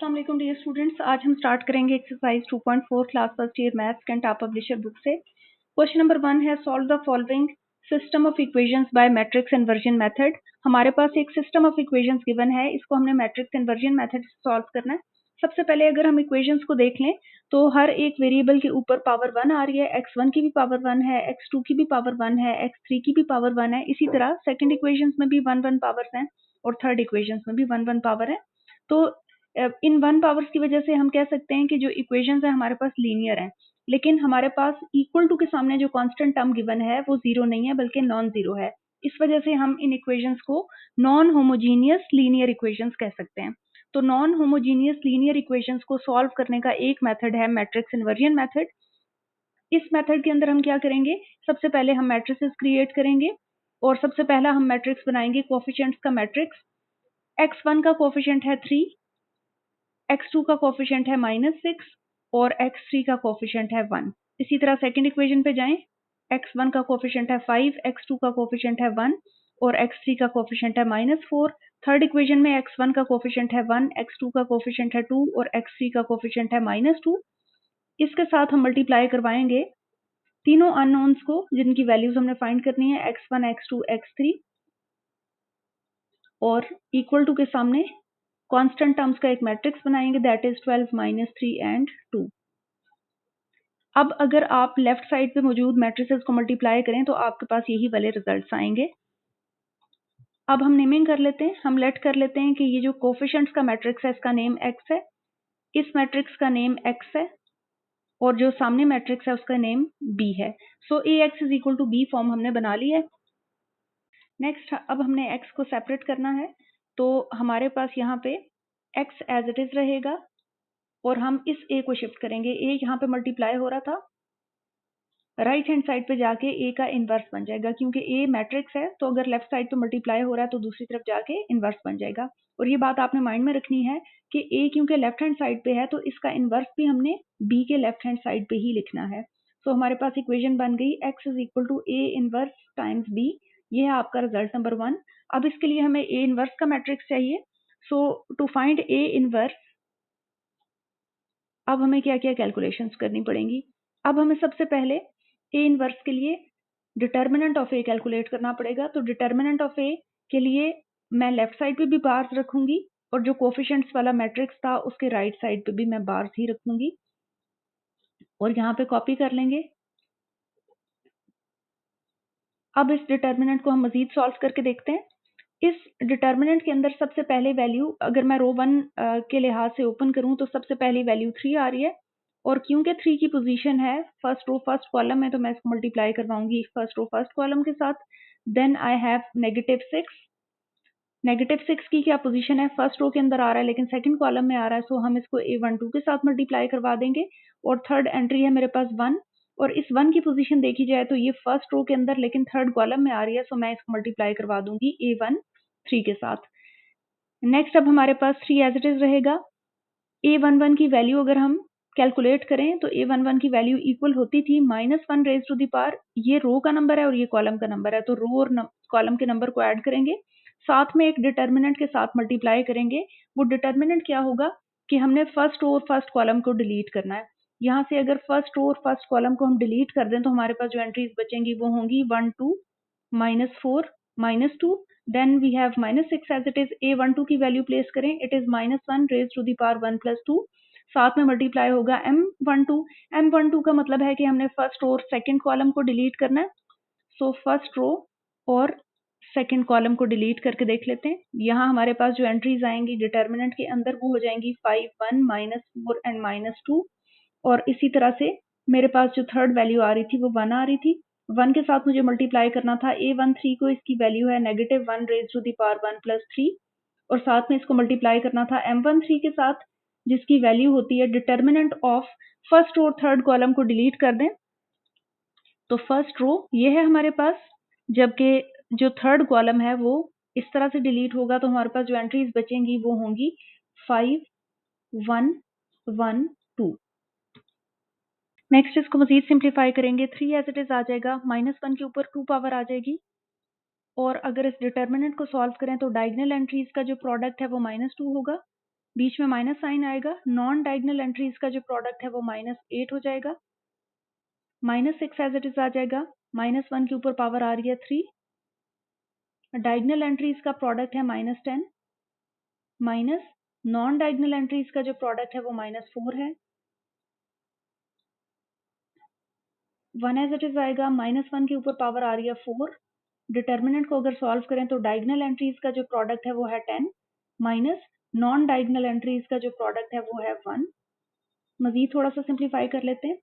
अस्सलाम वालेकुम dear students. आज हम स्टार्ट करेंगे exercise 2.4 class first year maths कैंट आप पब्लिशर बुक से। क्वेश्चन नंबर 1 है solve the following system of equations by matrix inversion method. हमारे पास एक सिस्टम ऑफ इक्वेशंस गिवन है, इसको हमने मैट्रिक्स इन्वर्जन मेथड से सॉल्व करना है। सबसे पहले अगर हम इक्वेशंस को देख लें तो हर एक वेरिएबल के ऊपर पावर 1 आ रही है, x1 की भी पावर 1 है, x2 की भी पावर 1 है, x3 की भी पावर 1 है। इसी तरह सेकंड इक्वेशंस में भी 1 1 पावर्स हैं और थर्ड इक्वेशंस में भी 1 1 पावर है। तो इन 1 पावर्स की वजह से हम कह सकते हैं कि जो इक्वेशंस है हमारे पास लीनियर हैं, लेकिन हमारे पास इक्वल टू के सामने जो कांस्टेंट टर्म गिवन है वो जीरो नहीं है बल्कि नॉन जीरो है। इस वजह से हम इन इक्वेशंस को नॉन होमोजीनियस लीनियर इक्वेशंस कह सकते हैं। तो नॉन होमोजीनियस लीनियर इक्वेशंस को सॉल्व करने का एक मेथड है मैट्रिक्स इन्वर्जन मेथड। इस मेथड के अंदर हम क्या करेंगे, सबसे पहले हम मैट्रिसेस क्रिएट करेंगे और सबसे पहला हम मैट्रिक्स बनाएंगे कोएफिशिएंट्स का मैट्रिक्स। x1 का कोएफिशिएंट है 3, x2 का कोएफिशिएंट है -6 और x3 का कोएफिशिएंट है 1। इसी तरह सेकंड इक्वेशन पे जाएं, x1 का कोएफिशिएंट है 5, x2 का कोएफिशिएंट है 1 और x3 का कोएफिशिएंट है -4। थर्ड इक्वेशन में x1 का कोएफिशिएंट है 1, x2 का कोएफिशिएंट है 2 और x3 का कोएफिशिएंट है -2। इसके साथ हम मल्टीप्लाई करवाएंगे तीनों अननोन्स को जिनकी वैल्यूज हमने फाइंड करनी है, x1, x2, x3 और इक्वल टू के सामने कांस्टेंट टर्म्स का एक मैट्रिक्स बनाएंगे दैट इज 12 -3 एंड 2। अब अगर आप लेफ्ट साइड पे मौजूद मैट्रिसेस को मल्टीप्लाई करें तो आपके पास यही वाले रिजल्ट्स आएंगे। अब हम नेमिंग कर लेते हैं, हम लेट कर लेते हैं कि ये जो कोएफिशिएंट्स का मैट्रिक्स है इसका नेम x है, इस मैट्रिक्स का नेम x है और जो सामने मैट्रिक्स है उसका नेम b है। So ax is equal to b form हमने बना ली है। नेक्स्ट अब हमने x को सेपरेट करना है, तो हमारे पास यहाँ पे x एज इट इज रहेगा और हम इस a को शिफ्ट करेंगे। a यहाँ पे मल्टीप्लाई हो रहा था, राइट हैंड साइड पे जाके a का इनवर्स बन जाएगा, क्योंकि a मैट्रिक्स है तो अगर लेफ्ट साइड पे मल्टीप्लाई हो रहा है तो दूसरी तरफ जाके इनवर्स बन जाएगा। और ये बात आपने माइंड में रखनी है कि a क्योंकि लेफ्ट हैंड साइड पे है तो इसका इनवर्स भी हमने b के लेफ्ट हैंड साइड पे ही लिखना है। सो हमारे पास इक्वेशन बन गई x is equal to a inverse times b। ये है आपका रिजल्ट नंबर 1। अब इसके लिए हमें a इनवर्स का मैट्रिक्स चाहिए। सो टू फाइंड a इनवर्स अब हमें क्या क्या कैलकुलेशंस करनी पड़ेंगी। अब हमें सबसे पहले ए इनवर्स के लिए डिटर्मिनेंट ऑफ ए कैलकुलेट करना पड़ेगा। तो डिटर्मिनेंट ऑफ ए के लिए मैं लेफ्ट साइड पे भी बार्स रखूंगी और जो कोएफिशिएंट्स वाला मैट्रिक्स था उसके राइट साइड पे भी मैं बार्स ही रखूंगी और यहाँ पे कॉपी कर लेंगे। अब इस डिटर्मिनेंट को हम मजीद सॉल्व करके देखते हैं। इस डिटर्मिनेंट के अंदर सबसे पहले वैल्यू अगर मैं रो 1 के लिहाज से ओपन करूं तो सबसे पहली वैल्यू 3 आ रही है और क्योंकि 3 की पोजीशन है फर्स्ट रो फर्स्ट कॉलम में तो मैं इसको मल्टीप्लाई करवाऊंगी फर्स्ट रो फर्स्ट कॉलम के साथ। Then I have -6। -6 की क्या पोजीशन है, फर्स्ट रो के अंदर आ रहा है लेकिन सेकंड कॉलम में आ रहा है, सो हम इसको a12 के साथ मल्टीप्लाई करवा देंगे। और थर्ड एंट्री है मेरे पास 1 और इस 1 की पोजीशन देखी जाए तो ये फर्स्ट रो के अंदर लेकिन थर्ड कॉलम में आ रही है, सो मैं इसको मल्टीप्लाई करवा दूंगी a13 के साथ। नेक्स्ट अब हमारे पास 3 एज इट इज रहेगा। a11 की वैल्यू अगर हम कैलकुलेट करें तो a11 की वैल्यू इक्वल होती थी -1 रेज टू द पावर, ये रो का नंबर है और ये कॉलम का नंबर है, तो रो और कॉलम के नंबर को ऐड करेंगे, साथ में एक डिटर्मिनेंट के साथ मल्टीप्लाई करेंगे। वो डिटर्मिनेंट क्या होगा कि हमने फर्स्ट रो और फर्स्ट कॉलम को डिलीट करना है। यहाँ से अगर फर्स्ट रो और फर्स्ट कॉलम को हम डिलीट कर दें तो हमारे पास जो एंट्रीज बचेंगी वो होंगी 1 2 -4 -2। Then we have -6 as it is. a12 की वैल्यू प्लेस करें, it is -1 raise to the power 1 + 2, साथ में मल्टीप्लाई होगा m12। m12 का मतलब है कि हमने फर्स्ट रो और सेकंड कॉलम को डिलीट करना है। सो फर्स्ट रो और सेकंड कॉलम को डिलीट करके देख लेते हैं। यहाँ हमारे पास जो एंट्रीज आएंगी डिटर्मिनेंट के अंदर वो हो जाएंगी 5 1 -4 एंड -2 और इसी तरह से मेरे पास जो थर्ड वैल्यू आ रही थी वो 1 आ रही थी। 1 के साथ मुझे मल्टीप्लाई करना था a13 को, इसकी वैल्यू है -1 रेज टू द पावर 1 + 3 और साथ में इसको मल्टीप्लाई करना था m13 के साथ जिसकी वैल्यू होती है डिटर्मिनेंट ऑफ फर्स्ट और थर्ड कॉलम को डिलीट कर दें तो फर्स्ट रो ये है हमारे पास, जबकि जो थर्ड कॉलम है वो इस तरह से डिलीट होगा तो हमारे पास जो एंट्रीज बचेंगी वो होंगी 5 1 1 2। नेक्स्ट इसको मजीद सिंप्लीफाई करेंगे, 3 एज इट इज आ जाएगा, -1 के ऊपर 2 पावर आ जाएगी और अगर इस डिटर्मिनेंट को सॉल्व करें तो डायगोनल एंट्रीज का जो प्रोडक्ट है वो -2 होगा बीच में माइनस साइन आएगा, नॉन डायगोनल एंट्रीज का जो प्रोडक्ट है वो -8 हो जाएगा, -6 एज इट इज आ जाएगा, -1 के ऊपर पावर आ रही है 3, डायगोनल एंट्रीज का प्रोडक्ट है -10, माइनस नॉन डायगोनल एंट्रीज का जो प्रोडक्ट है वो -4 है, 1 एज इट इज आएगा, -1 के ऊपर पावर आ रही है 4, डिटर्मिनेंट को अगर सॉल्व करें तो डायगोनल एंट्रीज का जो प्रोडक्ट है वो है 10, माइनस नॉन डायगोनल एंट्रीज का जो प्रोडक्ट है वो है 1। मजीद थोड़ा सा सिंप्लीफाई कर लेते हैं,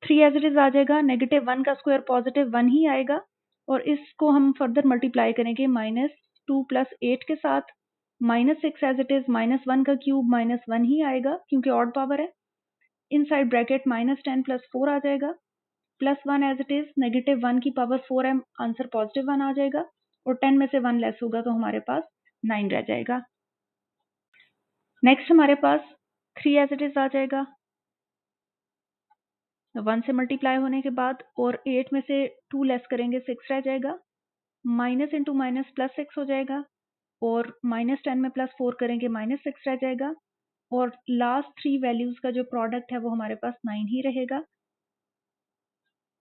3 एज इट इज आ जाएगा, -1 का स्क्वायर +1 ही आएगा, और इसको हम फर्दर मल्टीप्लाई करेंगे -2 + 8 के साथ, -6 एज इट इज, -1 का क्यूब -1 ही आएगा क्योंकि ऑड पावर है, इनसाइड ब्रैकेट -10 + 4 आ जाएगा, +1 एज इट इज, -1 की पावर 4 है, आंसर +1 आ जाएगा, और 10 में से 1 लेस होगा तो हमारे पास 9 रह जाएगा। नेक्स्ट हमारे पास 3 एज इट इज आ जाएगा, 1 से मल्टीप्लाई होने के बाद, और 8 में से 2 लेस करेंगे 6 रह जाएगा, माइनस इंटू माइनस +6 हो जाएगा, और -10 में +4 करेंगे -6 रह जाएगा, और लास्ट 3 वैल्यूज का जो प्रोडक्ट है वो हमारे पास 9 ही रहेगा।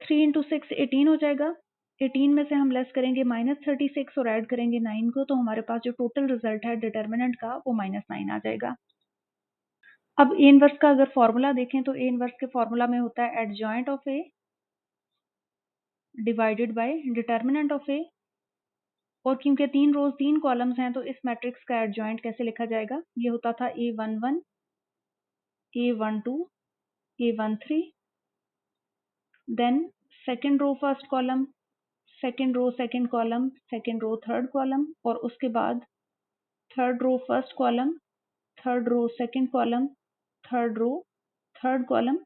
3 इंटू 6 18 हो जाएगा, 18 में से हम लेस करेंगे -36 और ऐड करेंगे 9 को, तो हमारे पास जो टोटल रिजल्ट है डिटर्मिनेंट का वो -9 आ जाएगा। अब ए इनवर्स का अगर फॉर्मूला देखें तो ए इनवर्स के फॉर्मूला में होता है adjoint of A divided by determinant of A, और क्योंकि 3 रोज 3 कॉलम्स हैं तो इस मैट्रिक्स का एडजॉइंट कैसे लिखा जाएगा, ये होता था A11, A12, A13, then second row first column, second row second column, second row third column, और उसके बाद third row first column, third row second column, third row third column.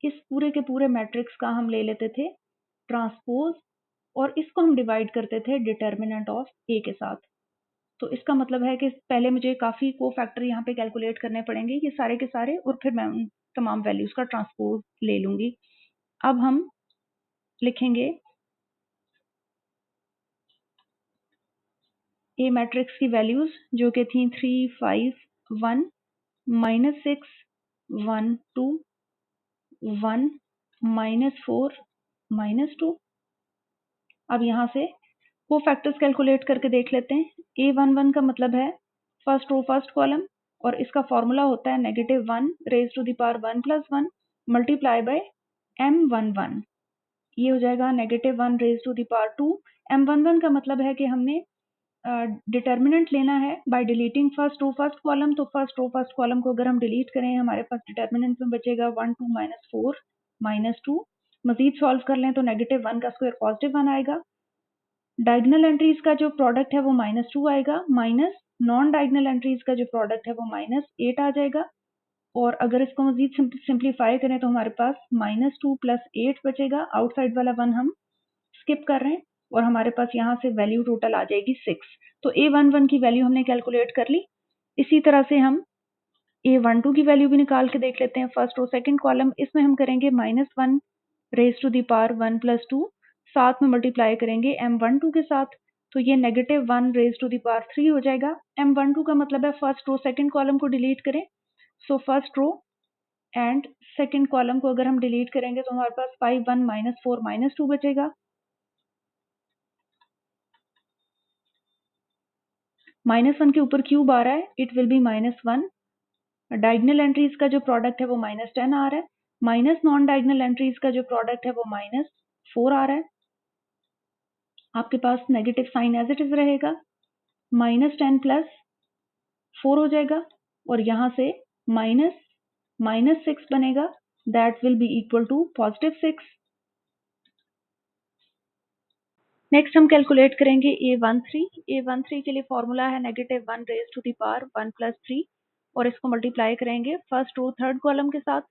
इस पूरे के पूरे मैट्रिक्स का हम ले लेते थे ट्रांसपोज, और इसको हम डिवाइड करते थे डिटर्मिनेंट ऑफ ए के साथ। तो इसका मतलब है कि पहले मुझे काफ़ी कोफैक्टर यहाँ पे कैलकुलेट करने पड़ेंगे, ये सारे के सारे, और फिर मैं उन तमाम वैल्यूज़ का ट्रांसपोज ले लूँगी। अब हम लिखेंगे ए मैट्रिक्स की वैल्यूज़ जो कि थी 3, 5, 1, -6, 1, 2, 1, -4, -2। अब यहाँ से कोफैक्टर्स कैलकुलेट करके देख लेते हैं। A11 का मतलब है फर्स्ट रो फर्स्ट कॉलम, और इसका फॉर्मूला होता है -1 raise to the power 1 + 1 multiply by M11। ये हो जाएगा -1 raise to the power 2। M11 का मतलब है कि हमने डिटर्मिनेंट लेना है by deleting first row first column. तो फर्स्ट रो फर्स्ट कॉलम को अगर हम डिलीट करें हमारे पास डिटर्मिनेंट में बचेगा 1, 2, -4, -2। मजीद सॉल्व कर लें तो -1 का स्क्वायर +1 आएगा। डायगोनल एंट्रीज का जो प्रोडक्ट है वो -2 आएगा, माइनस नॉन डायगोनल एंट्रीज का जो प्रोडक्ट है वो -8 आ जाएगा, और अगर इसको मजीद सिंप्लीफाई करें तो हमारे पास -2 + 8 बचेगा, आउटसाइड वाला 1 हम स्किप कर रहे हैं, और हमारे पास यहाँ से वैल्यू टोटल आ जाएगी 6। तो A11 की वैल्यू हमने कैलकुलेट कर ली। इसी तरह से हम A12 की वैल्यू भी निकाल के देख लेते हैं। फर्स्ट रो सेकंड कॉलम, इसमें हम करेंगे -1 रेज टू द पावर 1 + 2, साथ में मल्टीप्लाई करेंगे M12 के साथ, तो ये -1 रेज टू द पावर 3 हो जाएगा। M12 का मतलब है फर्स्ट रो सेकंड कॉलम को डिलीट करें, so first row and second column को अगर हम डिलीट करेंगे तो हमारे पास 5, 1, -4, -2 बचेगा। -1 के ऊपर क्यूब आ रहा है, it will B -1। Diagonal entries का जो प्रोडक्ट है वो -10 आ रहा है, माइनस नॉन डायगोनल एंट्रीज का जो प्रोडक्ट है वो -4 आ रहा है। आपके पास negative sign as it is रहेगा, -10 + 4 हो जाएगा, और यहाँ से -6 बनेगा, that will be equal to +6। Next हम कैलकुलेट करेंगे A13 के लिए फॉर्मूला है -1 रेज टू द पावर 1 + 3, और इसको मल्टीप्लाई करेंगे फर्स्ट रो थर्ड कॉलम के साथ,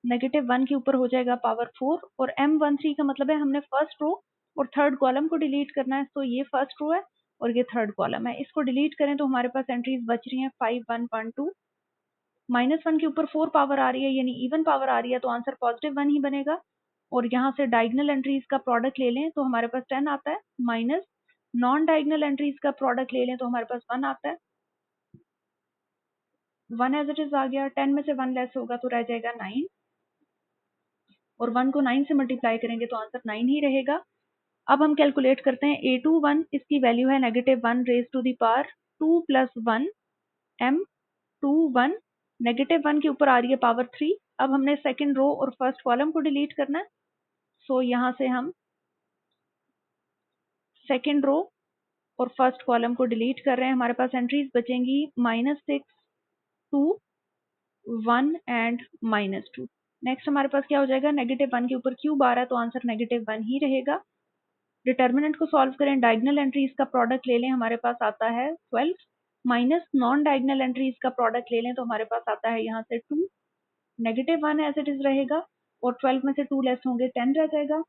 -1 के ऊपर हो जाएगा पावर 4, और M13 का मतलब है हमने फर्स्ट रो और थर्ड कॉलम को डिलीट करना है, तो ये फर्स्ट रो है और ये थर्ड कॉलम है, इसको डिलीट करें तो हमारे पास एंट्रीज बच रही हैं 5, 1, 1, 2। -1 के ऊपर 4 पावर आ रही है यानी इवन पावर आ रही है, तो आंसर +1 ही बनेगा, और यहाँ से डायगोनल एंट्रीज का प्रोडक्ट ले लें तो हमारे पास 10 आता है, माइनस नॉन डायगोनल एंट्रीज का प्रोडक्ट ले लें तो हमारे पास 1 आता है। 1 एज इट इज आ गया, 10 में से 1 लेस होगा तो रह जाएगा 9, और 1 को 9 से मल्टीप्लाई करेंगे तो आंसर 9 ही रहेगा। अब हम कैलकुलेट करते हैं A21, इसकी वैल्यू है -1 raise to the power 2 plus 1 M21, -1 के ऊपर आ रही है पावर 3। अब हमने सेकंड रो और फर्स्ट कॉलम को डिलीट करना है, सो यहाँ से हम सेकंड रो और फर्स्ट कॉलम को डिलीट कर रहे हैं। हमारे पास एंट्रीज बचेंगी -6, 2, 1 एंड -2। नेक्स्ट हमारे पास क्या हो जाएगा, -1 के ऊपर क्यूब आ रहा है तो आंसर -1 ही रहेगा। डिटर्मिनेंट को सॉल्व करें, डायगोनल एंट्रीज का प्रोडक्ट ले लें, हमारे पास आता है 12, माइनस नॉन डायगोनल एंट्रीज का प्रोडक्ट ले लें तो हमारे पास आता है यहाँ से 2, -1 एज इट इज रहेगा, और 12 में से 2 लेस होंगे 10 रह जाएगा,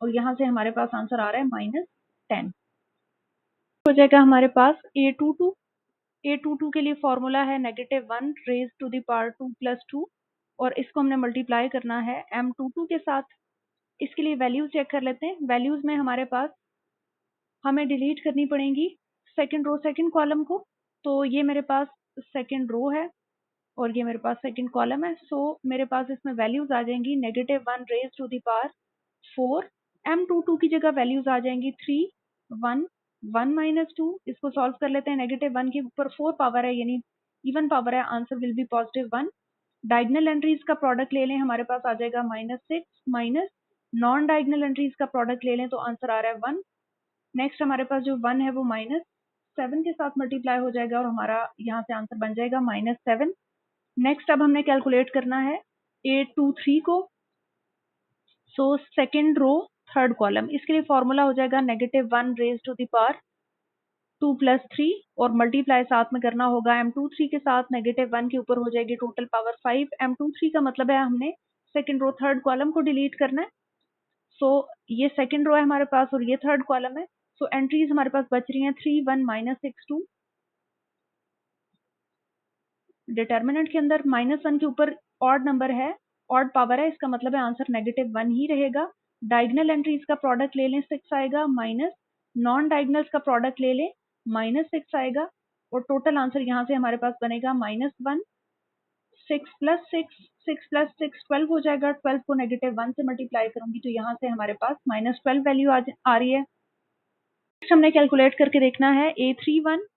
और यहाँ से हमारे पास आंसर आ रहा है -10। हो जाएगा हमारे पास A22 के लिए फॉर्मूला है -1 raise to the power 2 plus 2, और इसको हमने मल्टीप्लाई करना है M22 के साथ। इसके लिए वैल्यूज चेक कर लेते हैं। वैल्यूज में हमारे पास हमें डिलीट करनी पड़ेंगी सेकंड रो सेकंड कॉलम को, तो ये मेरे पास सेकंड रो है और ये मेरे पास सेकंड कॉलम है, सो मेरे पास इसमें वैल्यूज आ जाएंगी -1 raise to the power 4, M22 की जगह वैल्यूज आ जाएंगी 3, 1, 1 माइनस 2। इसको सॉल्व कर लेते हैं, -1 के ऊपर 4 पावर है यानी इवन पावर है, answer will be +1। Diagonal entries का प्रोडक्ट ले लें, हमारे पास आ जाएगा -6, माइनस नॉन डायगोनल एंट्रीज का प्रोडक्ट ले लें तो आंसर आ रहा है 1। नेक्स्ट हमारे पास जो 1 है वो -7 के साथ मल्टीप्लाई हो जाएगा और हमारा यहाँ से आंसर बन जाएगा -7। नेक्स्ट अब हमने कैलकुलेट करना है A23 को, so second row third column, इसके लिए फॉर्मूला हो जाएगा -1 raise to the power 2 plus 3, और मल्टीप्लाई साथ में करना होगा M23 के साथ, -1 के ऊपर हो जाएगी टोटल पावर 5। M23 का मतलब है हमने सेकेंड रो थर्ड कॉलम को डिलीट करना है, सो ये सेकेंड रो है हमारे पास और ये थर्ड कॉलम है, सो एंट्रीज हमारे पास बच रही हैं 3, 1, -6, 2। डिटर्मिनेंट के अंदर -1 के ऊपर ऑड नंबर है, ऑड पावर है, इसका मतलब है आंसर -1 ही रहेगा। डायगोनल एंट्रीज का प्रोडक्ट ले लें 6 आएगा, माइनस नॉन डायगोनल्स का प्रोडक्ट ले लें -6 आएगा, और टोटल आंसर यहाँ से हमारे पास बनेगा -1, 6 प्लस 6, 6 प्लस 6 12 हो जाएगा। 12 को -1 से मल्टीप्लाई करूंगी तो यहाँ से हमारे पास -12 वैल्यू आ रही है। नेक्स्ट हमने कैलकुलेट करके देखना है A31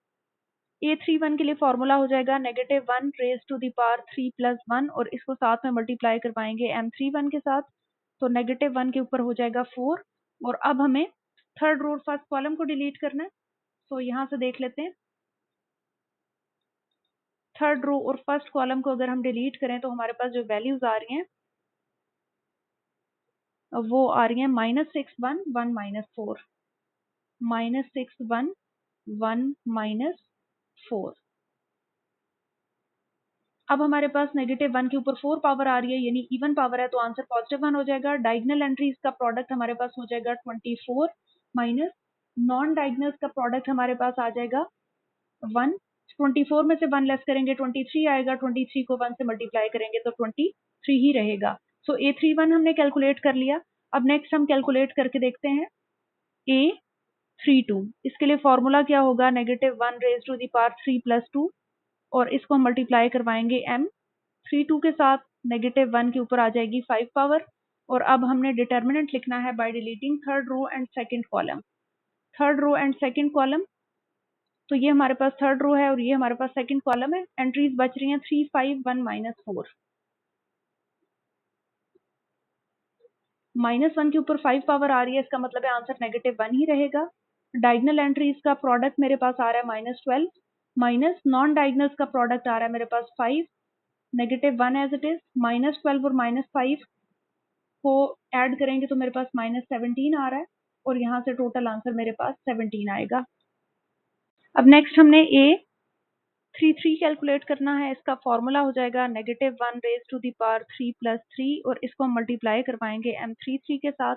के लिए फॉर्मूला हो जाएगा -1 raise to the power 3 plus 1, और इसको साथ में मल्टीप्लाई करवाएंगे M31 के साथ, तो -1 के ऊपर हो जाएगा 4, और अब हमें थर्ड रो फर्स्ट कॉलम को डिलीट करना है, तो यहाँ से देख लेते हैं। थर्ड रो और फर्स्ट कॉलम को अगर हम डिलीट करें तो हमारे पास जो वैल्यूज आ रही हैं वो आ रही हैं -6, 1, 1, -4, -6, 1, 1, -4। अब हमारे पास -1 के ऊपर 4 पावर आ रही है यानी इवन पावर है, तो आंसर +1 हो जाएगा। डायगोनल एंट्रीज का प्रोडक्ट हमारे पास हो जाएगा 24, माइनस नॉन डायगोनल्स का प्रोडक्ट हमारे पास आ जाएगा 1। 24 में से 1 लेस करेंगे 23 आएगा, 23 को 1 से मल्टीप्लाई करेंगे तो 23 ही रहेगा। सो A31 हमने कैलकुलेट कर लिया। अब नेक्स्ट हम कैलकुलेट करके देखते हैं A32। इसके लिए फॉर्मूला क्या होगा, -1 raise to the power 3 plus 2, और इसको हम मल्टीप्लाई करवाएंगे M32 के साथ, -1 के ऊपर आ जाएगी 5 पावर, और अब हमने डिटर्मिनेंट लिखना है by deleting third row and second column. Third row and second column, तो ये हमारे पास थर्ड रो है और ये हमारे पास सेकंड कॉलम है। एंट्रीज बच रही हैं 3, 5, 1, -4। -1 के ऊपर 5 पावर आ रही है, इसका मतलब है आंसर -1 ही रहेगा। डायगोनल एंट्रीज का प्रोडक्ट मेरे पास आ रहा है -12, माइनस नॉन डायगोनल्स का प्रोडक्ट आ रहा है मेरे पास 5, -1 एज इट इज, -12 और -5 को ऐड करेंगे तो मेरे पास -17 आ रहा है, और यहाँ से टोटल आंसर मेरे पास 17 आएगा। अब नेक्स्ट हमने A33 कैलकुलेट करना है। इसका फॉर्मूला हो जाएगा -1 raise to the power 3 plus 3, और इसको हम मल्टीप्लाई करवाएंगे M33 के साथ।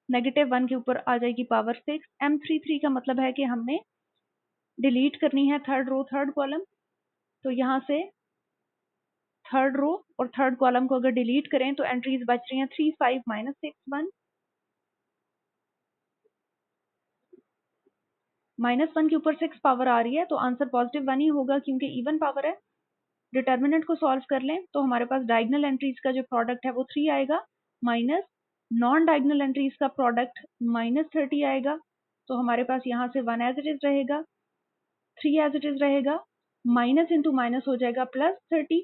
-1 के ऊपर आ जाएगी पावर 6। M33 का मतलब है कि हमने डिलीट करनी है थर्ड रो थर्ड कॉलम, तो यहाँ से थर्ड रो और थर्ड कॉलम को अगर डिलीट करें तो एंट्रीज बच रही हैं 3, 5, -6, 1। -1 के ऊपर 6 पावर आ रही है तो आंसर +1 ही होगा क्योंकि इवन पावर है। डिटर्मिनेंट को सॉल्व कर लें तो हमारे पास डायगोनल एंट्रीज का जो प्रोडक्ट है वो 3 आएगा, माइनस नॉन डायगोनल एंट्रीज का प्रोडक्ट -30 आएगा। तो हमारे पास यहाँ से 1 एज इट इज रहेगा, 3 एज इट इज रहेगा, माइनस इंटू माइनस हो जाएगा +30,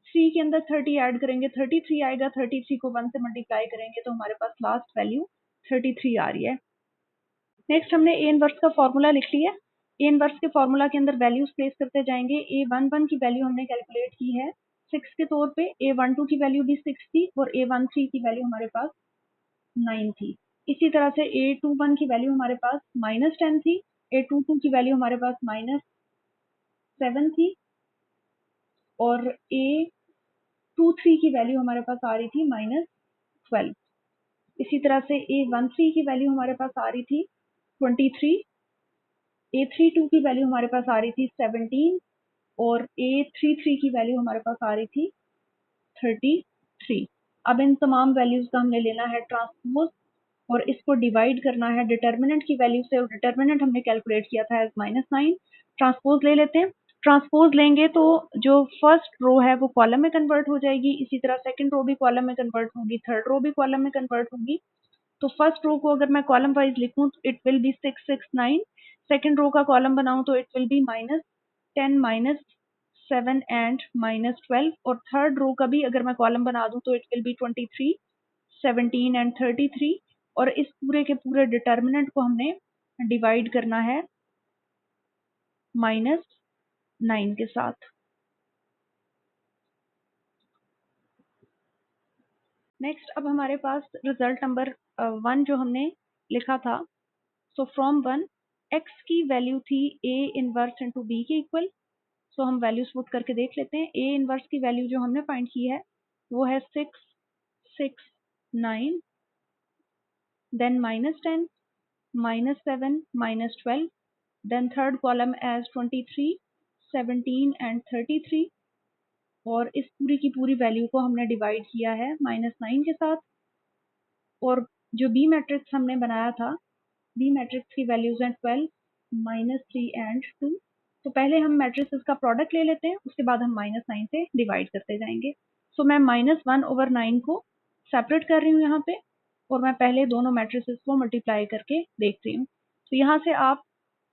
3 के अंदर 30 ऐड करेंगे 33 आएगा, 33 को 1 से मल्टीप्लाई करेंगे तो हमारे पास लास्ट वैल्यू 33 आ रही है। नेक्स्ट हमने ए इनवर्स का फॉर्मूला लिख लिया। ए इनवर्स के फॉर्मूला के अंदर वैल्यूज प्लेस करते जाएंगे। A11 की वैल्यू हमने कैलकुलेट की है 6 के तौर पे, A12 की वैल्यू भी 6 थी और A13 की वैल्यू हमारे पास 9 थी। इसी तरह से A21 की वैल्यू हमारे पास -10 थी, A22 की वैल्यू हमारे पास -7 थी और A23 की वैल्यू हमारे पास आ रही थी -12। इसी तरह से A13 की वैल्यू हमारे पास आ रही थी 23, A32 की वैल्यू हमारे पास आ रही थी 17 और A33 की वैल्यू हमारे पास आ रही थी 33। अब इन तमाम वैल्यूज का हमने लेना है ट्रांसपोज और इसको डिवाइड करना है डिटर्मिनेंट की वैल्यू से, और डिटर्मिनेंट हमने कैलकुलेट किया था एज -9। ट्रांसपोज ले लेते हैं। ट्रांसपोज लेंगे तो जो फर्स्ट रो है वो कॉलम में कन्वर्ट हो जाएगी, इसी तरह सेकंड रो भी कॉलम में कन्वर्ट होगी, थर्ड रो भी कॉलम में कन्वर्ट होगी। तो फर्स्ट रो को अगर मैं कॉलम वाइज लिखूं तो it will be 6 6 9, second row का कॉलम बनाऊं तो इट विल बी -10 -7 एंड -12, और थर्ड रो का भी अगर मैं कॉलम बना दूं तो इट विल बी 23 17 एंड 33। और इस पूरे के पूरे डिटर्मिनेंट को हमने डिवाइड करना है -9 के साथ। नेक्स्ट अब हमारे पास रिजल्ट नंबर 1 जो हमने लिखा था। सो फ्रॉम 1 x की वैल्यू थी a इनवर्स इंटू बी के इक्वल। सो हम वैल्यूज पुट करके देख लेते हैं। a इनवर्स की वैल्यू जो हमने फाइंड की है वो है 6 6 9, then -10 -7 -12, then third column as 23 17 and 33, और इस पूरी की पूरी वैल्यू को हमने डिवाइड किया है -9 के साथ। और जो बी मैट्रिक्स हमने बनाया था, बी मैट्रिक्स की वैल्यूज हैं 12 -3 एंड 2। तो पहले हम मैट्रिक्स का प्रोडक्ट ले लेते हैं, उसके बाद हम -9 से डिवाइड करते जाएंगे। सो मैं -1/9 को सेपरेट कर रही हूँ यहाँ पे, और मैं पहले दोनों मैट्रिसेस को मल्टीप्लाई करके देख रही हूँ। तो यहाँ से आप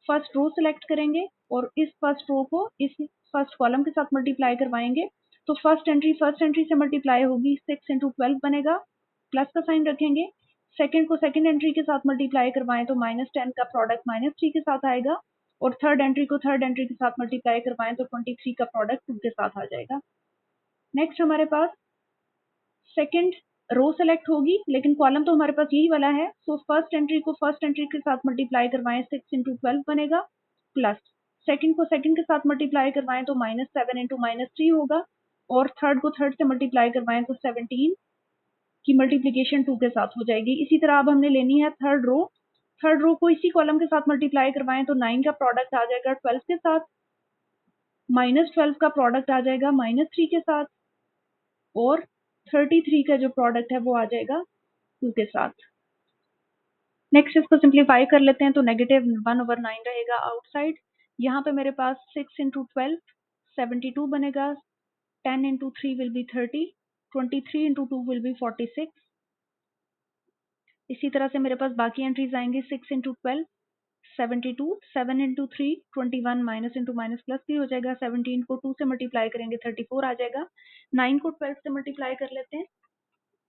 फर्स्ट रो सिलेक्ट करेंगे और इस फर्स्ट रो को इस फर्स्ट कॉलम के साथ मल्टीप्लाई करवाएंगे। तो फर्स्ट एंट्री से मल्टीप्लाई होगी, 6 इंटू 12 बनेगा, प्लस का साइन रखेंगे। सेकंड को सेकंड एंट्री के साथ मल्टीप्लाई करवाएं तो -10 का प्रोडक्ट -3 के साथ आएगा, और थर्ड एंट्री को थर्ड एंट्री के साथ मल्टीप्लाई करवाएं तो 23 का प्रोडक्ट 2 के साथ आ जाएगा। नेक्स्ट हमारे पास सेकंड रो सेलेक्ट होगी, लेकिन कॉलम तो हमारे पास यही वाला है। सो फर्स्ट एंट्री को फर्स्ट एंट्री के साथ मल्टीप्लाई करवाएं, 6 इंटू 12 बनेगा, प्लस सेकंड को सेकंड के साथ मल्टीप्लाई करवाएं तो -7 इंटू -3 होगा, और थर्ड को थर्ड से मल्टीप्लाई करवाएं तो 17 की मल्टीप्लीकेशन 2 के साथ हो जाएगी। इसी तरह अब हमने लेनी है थर्ड रो। थर्ड रो को इसी कॉलम के साथ मल्टीप्लाई करवाएं तो 9 का प्रोडक्ट आ जाएगा 12 के साथ, -12 का प्रोडक्ट आ जाएगा -3 के साथ, और 33 का जो प्रोडक्ट है वो आ जाएगा 2 के साथ। नेक्स्ट इसको सिंप्लीफाई कर लेते हैं तो -1/9 रहेगा आउटसाइड। यहाँ पे मेरे पास 6 इंटू 12 72 बनेगा, 10 into 3 will be 30, 23 into 2 will be 46। इसी तरह से मेरे पास बाकी एंट्रीज आएंगी, 6 into 12 72, 7 into 3 21, minus into minus plus भी हो जाएगा, 17 को 2 से मल्टीप्लाई करेंगे 34 आ जाएगा, 9 को 12 से मल्टीप्लाई कर लेते हैं,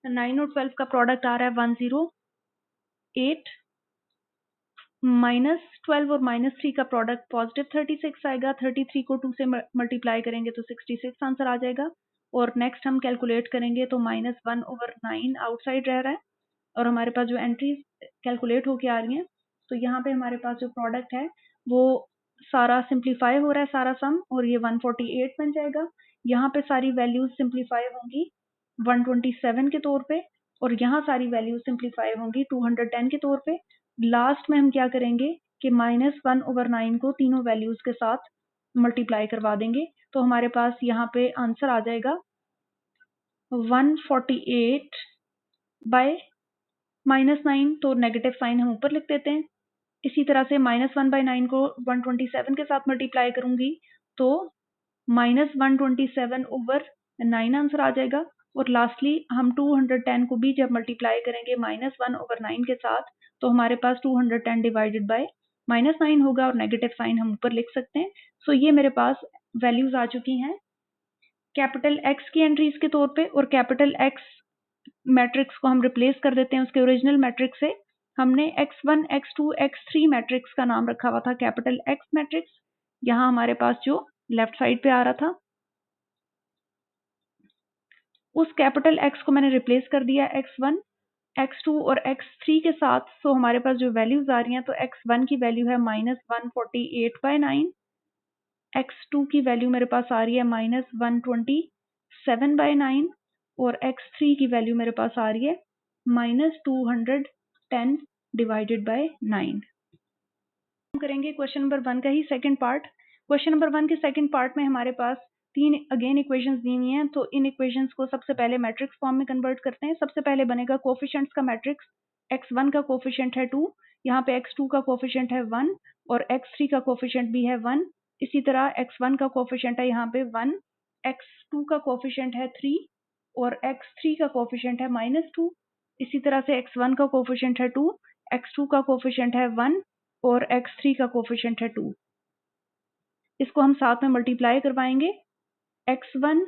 9 और 12 का प्रोडक्ट आ रहा है 108, -12 और -3 का प्रोडक्ट +36 आएगा, 33 को 2 से मल्टीप्लाई करेंगे तो 66 आंसर आ जाएगा। और नेक्स्ट हम कैलकुलेट करेंगे तो -1/9 आउटसाइड रह रहा है, और हमारे पास जो एंट्रीज कैलकुलेट होके आ रही हैं, तो यहाँ पे हमारे पास जो प्रोडक्ट है वो सारा सिंप्लीफाई हो रहा है, सारा सम, और ये 148 बन जाएगा। यहाँ पे सारी वैल्यूज सिंप्लीफाई होंगी 127 के तौर पे, और यहाँ सारी वैल्यूज सिंप्लीफाई होंगी 210 के तौर पे। लास्ट में हम क्या करेंगे कि -1/9 को तीनों वैल्यूज के साथ मल्टीप्लाई करवा देंगे, तो हमारे पास यहाँ पे आंसर आ जाएगा 148 बाय -9, तो नेगेटिव साइन हम ऊपर लिख देते हैं। इसी तरह से -1/9 को 127 के साथ मल्टीप्लाई करूंगी तो -127/9 आंसर आ जाएगा। और लास्टली हम 210 को भी जब मल्टीप्लाई करेंगे -1/9 के साथ तो हमारे पास 210 डिवाइडेड बाय -9 होगा और नेगेटिव साइन हम ऊपर लिख सकते हैं। सो ये मेरे पास वैल्यूज आ चुकी हैं कैपिटल एक्स की एंट्रीज के तौर पे, और कैपिटल एक्स मैट्रिक्स को हम रिप्लेस कर देते हैं उसके ओरिजिनल मैट्रिक्स से। हमने x1, x2, x3 मैट्रिक्स का नाम रखा हुआ था कैपिटल एक्स मैट्रिक्स। यहाँ हमारे पास जो लेफ्ट साइड पे आ रहा था उस कैपिटल एक्स को मैंने रिप्लेस कर दिया x1, x2 और x3 के साथ। सो हमारे पास जो वैल्यूज आ रही हैं तो x1 की वैल्यू है -148/9, x2 की वैल्यू मेरे पास आ रही है -127/9 और x3 की वैल्यू मेरे पास आ रही है -210 डिवाइडेड बाय 9। हम करेंगे क्वेश्चन नंबर 1 का ही सेकंड पार्ट। क्वेश्चन नंबर 1 के सेकंड पार्ट में हमारे पास तीन अगेन इक्वेशंस दी हुई हैं, तो इन इक्वेशंस को सबसे पहले मैट्रिक्स फॉर्म में कन्वर्ट करते हैं। सबसे पहले बनेगा कोफिशिएंट्स का मैट्रिक्स। x1 का कोफिशिएंट है 2, यहाँ पे x2 का कोफिशिएंट है 1 और x3 का कोफिशिएंट भी है 1। इसी तरह x1 का कोफिशिएंट है यहाँ पे 1, x2 का कोफिशिएंट है 3 और x3 का कोफिशिएंट है -2। इसी तरह से x1 का कोफिशिएंट है 2, x2 का कोफिशिएंट है 1 और x3 का कोफिशिएंट है 2। इसको हम साथ में मल्टीप्लाई करवाएंगे x1,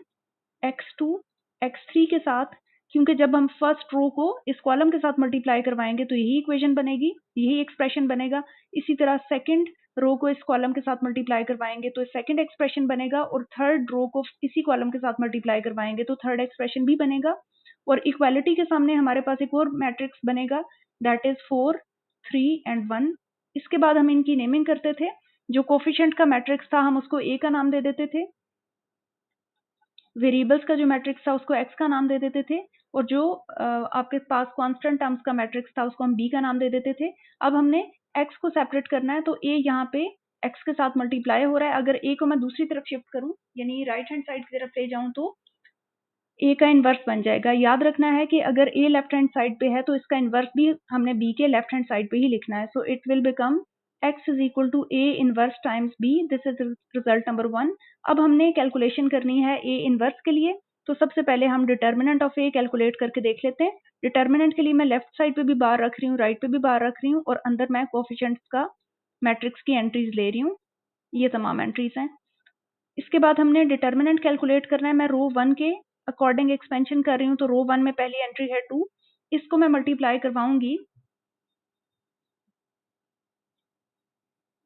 x2, x3 के साथ, क्योंकि जब हम फर्स्ट रो को इस कॉलम के साथ मल्टीप्लाई करवाएंगे तो यही इक्वेशन बनेगी, यही एक्सप्रेशन बनेगा। इसी तरह सेकंड रो को इस कॉलम के साथ मल्टीप्लाई करवाएंगे तो सेकंड एक्सप्रेशन बनेगा, और थर्ड रो को इसी कॉलम के साथ मल्टीप्लाई करवाएंगे तो थर्ड एक्सप्रेशन भी बनेगा। और इक्वालिटी के सामने हमारे पास एक और मैट्रिक्स बनेगा, दैट इज 4, 3 एंड 1। इसके बाद हम इनकी नेमिंग करते थे। जो कोफिशिएंट का मैट्रिक्स था हम उसको ए का नाम दे देते थे, वेरिएबल्स का जो मैट्रिक्स था उसको एक्स का नाम दे देते थे, और जो आपके पास कांस्टेंट टर्म्स का मैट्रिक्स था उसको हम बी का नाम दे देते थे। अब हमने एक्स को सेपरेट करना है, तो ए यहाँ पे एक्स के साथ मल्टीप्लाई हो रहा है। अगर ए को मैं दूसरी तरफ शिफ्ट करूं, यानी राइट हैंड साइड की तरफ ले जाऊं, तो ए का इनवर्स बन जाएगा। याद रखना है कि अगर ए लेफ्ट हैंड साइड पे है तो इसका इनवर्स भी हमने बी के लेफ्ट हैंड साइड पे ही लिखना है। So it will become x is equal to A inverse times B. This is result number 1। अब हमने कैलकुलेशन करनी है ए इनवर्स के लिए, तो सबसे पहले हम डिटर्मिनेंट ऑफ ए कैलकुलेट करके देख लेते हैं। डिटर्मिनेंट के लिए मैं लेफ्ट साइड पे भी बार रख रही हूँ, राइट पे भी बार रख रही हूँ, और अंदर मैं कोफिशिएंट्स का मैट्रिक्स की एंट्रीज ले रही हूँ। ये तमाम एंट्रीज हैं। इसके बाद हमने डिटर्मिनेंट कैलकुलेट करना है। मैं रो 1 के अकॉर्डिंग एक्सपेंशन कर रही हूँ, तो रो 1 में पहली एंट्री है 2, इसको मैं मल्टीप्लाई करवाऊंगी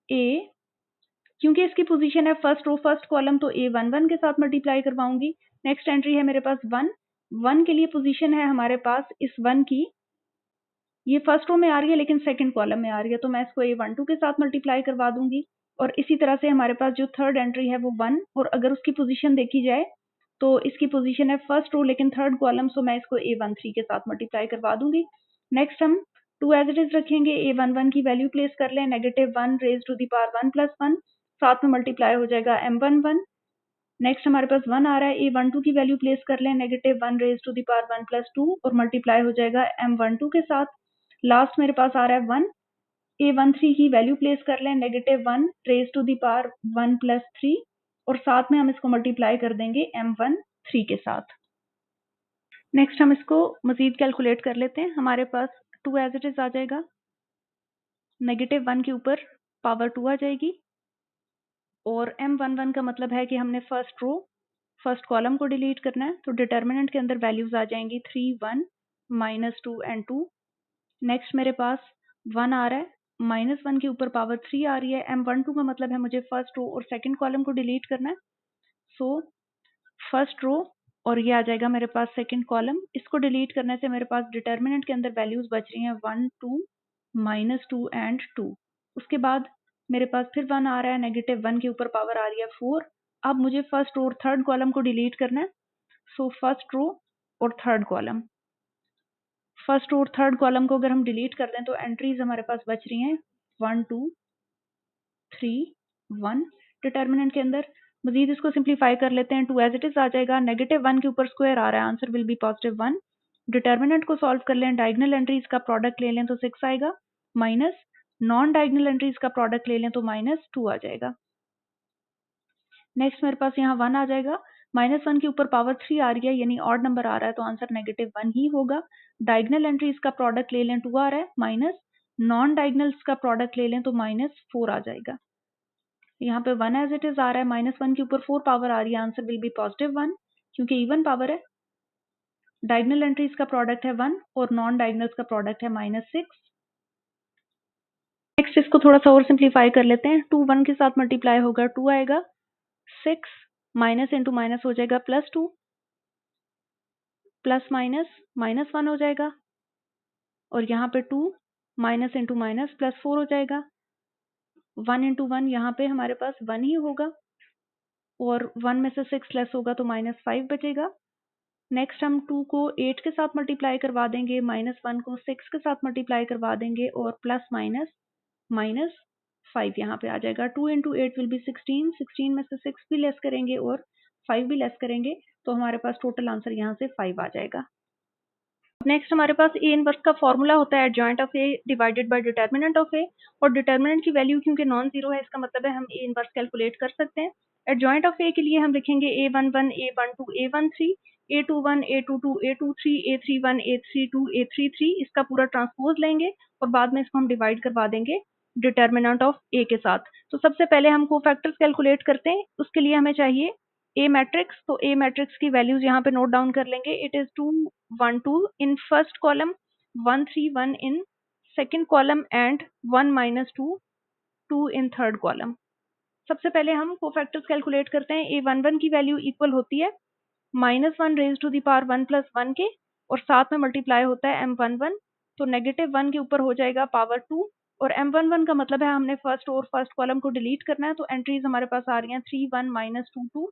ए, क्योंकि इसकी पोजीशन है फर्स्ट रो फर्स्ट कॉलम, तो ए 1 1 के साथ मल्टीप्लाई करवाऊंगी। नेक्स्ट एंट्री है मेरे पास 1, 1 के लिए पोजीशन है हमारे पास इस 1 की, ये फर्स्ट रो में आ रही है लेकिन सेकंड कॉलम में आ रही है, तो मैं इसको A12 के साथ मल्टीप्लाई करवा दूंगी। और इसी तरह से हमारे पास जो थर्ड एंट्री है वो 1, और अगर उसकी पोजीशन देखी जाए तो इसकी पोजीशन है फर्स्ट रो लेकिन थर्ड कॉलम, सो मैं इसको A13 के साथ मल्टीप्लाई करवा दूंगी। नेक्स्ट हम 2 एज इट इज रखेंगे, A11 की वैल्यू प्लेस कर लें, -1 रेज टू द पावर 1 + 1, साथ में मल्टीप्लाई हो जाएगा M11। नेक्स्ट हमारे पास 1 आ रहा है, A12 की वैल्यू प्लेस कर लें, -1 रेज टू द पावर 1 + 2 और मल्टीप्लाई हो जाएगा M12 के साथ। लास्ट मेरे पास आ रहा है 1, A13 की वैल्यू प्लेस कर लें, -1 रेज टू द पावर 1 + 3 और साथ में हम इसको मल्टीप्लाई कर देंगे M13 के साथ। नेक्स्ट हम इसको मजीद कैलकुलेट कर लेते हैं। हमारे पास 2 एज इट इज आ जाएगा, -1 के ऊपर पावर 2 आ जाएगी, और M11 का मतलब है कि हमने फर्स्ट रो फर्स्ट कॉलम को डिलीट करना है, तो डिटर्मिनेंट के अंदर वैल्यूज आ जाएंगी 3, 1, -2 एंड 2। नेक्स्ट मेरे पास 1 आ रहा है, -1 के ऊपर पावर 3 आ रही है। M12 का मतलब है मुझे फर्स्ट रो और सेकंड कॉलम को डिलीट करना है, सो फर्स्ट रो और ये आ जाएगा मेरे पास सेकंड कॉलम। इसको डिलीट करने से मेरे पास डिटर्मिनेंट के अंदर वैल्यूज बच रही हैं 1, 2, -2 एंड 2। उसके बाद मेरे पास फिर 1 आ रहा है, -1 के ऊपर पावर आ रही है 4। अब मुझे फर्स्ट रो और थर्ड कॉलम को डिलीट करना है, सो फर्स्ट रो और थर्ड कॉलम, फर्स्ट और थर्ड कॉलम को अगर हम डिलीट कर दें तो एंट्रीज हमारे पास बच रही हैं 1, 2, 3, 1 डिटर्मिनेंट के अंदर। मजीद इसको सिंप्लीफाई कर लेते हैं, 2 एज इट इज आ जाएगा, -1 के ऊपर स्क्वायर आ रहा है, आंसर विल बी +1। डिटर्मिनेंट को सॉल्व कर लें, डायगोनल एंट्रीज का प्रोडक्ट ले लें तो 6 आएगा, माइनस नॉन डायगोनल एंट्रीज का प्रोडक्ट ले लें तो -2 आ जाएगा। नेक्स्ट मेरे पास यहाँ 1 आ जाएगा, -1 के ऊपर पावर 3 आ रही है यानी ऑड नंबर आ रहा है तो आंसर -1 ही होगा। डायगोनल एंट्रीज का प्रोडक्ट ले लें 2 आ रहा है, माइनस नॉन डायगोनल्स का प्रोडक्ट ले लें तो -4 आ जाएगा। यहाँ पे 1 एज इट इज आ रहा है, -1 के ऊपर 4 पावर आ रही है, आंसर विल बी +1 क्योंकि इवन पावर है। डायगोनल एंट्रीज का प्रोडक्ट है 1 और नॉन डायगोनल्स का प्रोडक्ट है -6। नेक्स्ट इसको थोड़ा सा और सिंप्लीफाई कर लेते हैं। 2 1 के साथ मल्टीप्लाई होगा 2 आएगा, 6 माइनस इंटू माइनस हो जाएगा +2, प्लस माइनस -1 हो जाएगा और यहाँ पे 2 माइनस इंटू माइनस +4 हो जाएगा। 1 इंटू 1 यहाँ पे हमारे पास 1 ही होगा और 1 में से 6 लेस होगा तो -5 बचेगा। नेक्स्ट हम 2 को 8 के साथ मल्टीप्लाई करवा देंगे, -1 को 6 के साथ मल्टीप्लाई करवा देंगे और प्लस माइनस -5 यहाँ पे आ जाएगा। 2 इंटू 8 विल बी 16, 16 में से 6 भी लेस करेंगे और 5 भी लेस करेंगे तो हमारे पास टोटल आंसर यहाँ से 5 आ जाएगा। नेक्स्ट हमारे पास ए इनवर्स का फॉर्मूला होता है adjoint of A divided by determinant of A, और डिटर्मिनेंट की वैल्यू क्योंकि नॉन जीरो है इसका मतलब है हम ए इनवर्स कैलकुलेट कर सकते हैं। एडजॉइंट ऑफ ए के लिए हम लिखेंगे A11 A12 A13, A21 A22 A23 A31 A32 A33, इसका पूरा ट्रांसपोज लेंगे और बाद में इसको हम डिवाइड करवा देंगे डिटर्मिनेंट ऑफ ए के साथ। तो सबसे पहले हम कोफैक्टर्स कैलकुलेट करते हैं, उसके लिए हमें चाहिए ए मैट्रिक्स। तो ए मैट्रिक्स की वैल्यूज यहाँ पे नोट डाउन कर लेंगे। It is 2 1 2 in first column, 1 3 1 in second column and 1 minus 2 2 in third column। सबसे पहले हम कोफैक्टर्स कैलकुलेट करते हैं। A11 की वैल्यू इक्वल होती है -1 raise to the power 1 plus 1 के और साथ में मल्टीप्लाई होता है M11, तो -1 के ऊपर हो जाएगा पावर 2 और M11 का मतलब है हमने फर्स्ट कॉलम को डिलीट करना है, तो एंट्रीज हमारे पास आ रही हैं 3 1 -2 2,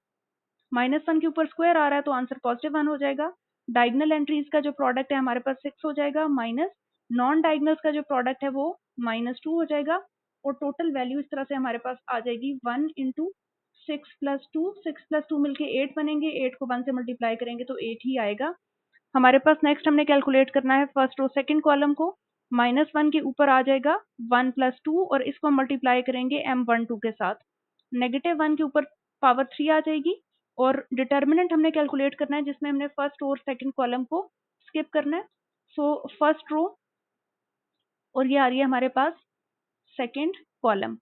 -1 के ऊपर स्क्वायर आ रहा है तो आंसर +1 हो जाएगा। डायगोनल एंट्रीज का जो प्रोडक्ट है हमारे पास 6 हो जाएगा, माइनस नॉन डायगोनल्स का जो प्रोडक्ट है वो -2 हो जाएगा और टोटल वैल्यू इस तरह से हमारे पास आ जाएगी 1 इंटू 6 प्लस 2, 6 प्लस 2 मिलके 8 बनेंगे, 8 को 1 से मल्टीप्लाई करेंगे तो 8 ही आएगा हमारे पास। नेक्स्ट हमने कैलकुलेट करना है फर्स्ट रो सेकंड कॉलम को, -1 के ऊपर आ जाएगा 1 प्लस 2 और इसको हम मल्टीप्लाई करेंगे M12 के साथ, -1 के ऊपर पावर 3 आ जाएगी और डिटर्मिनेंट हमने कैलकुलेट करना है जिसमें हमने फर्स्ट और सेकंड कॉलम को स्किप करना है। सो फर्स्ट रो और ये आ रही है हमारे पास सेकंड कॉलम।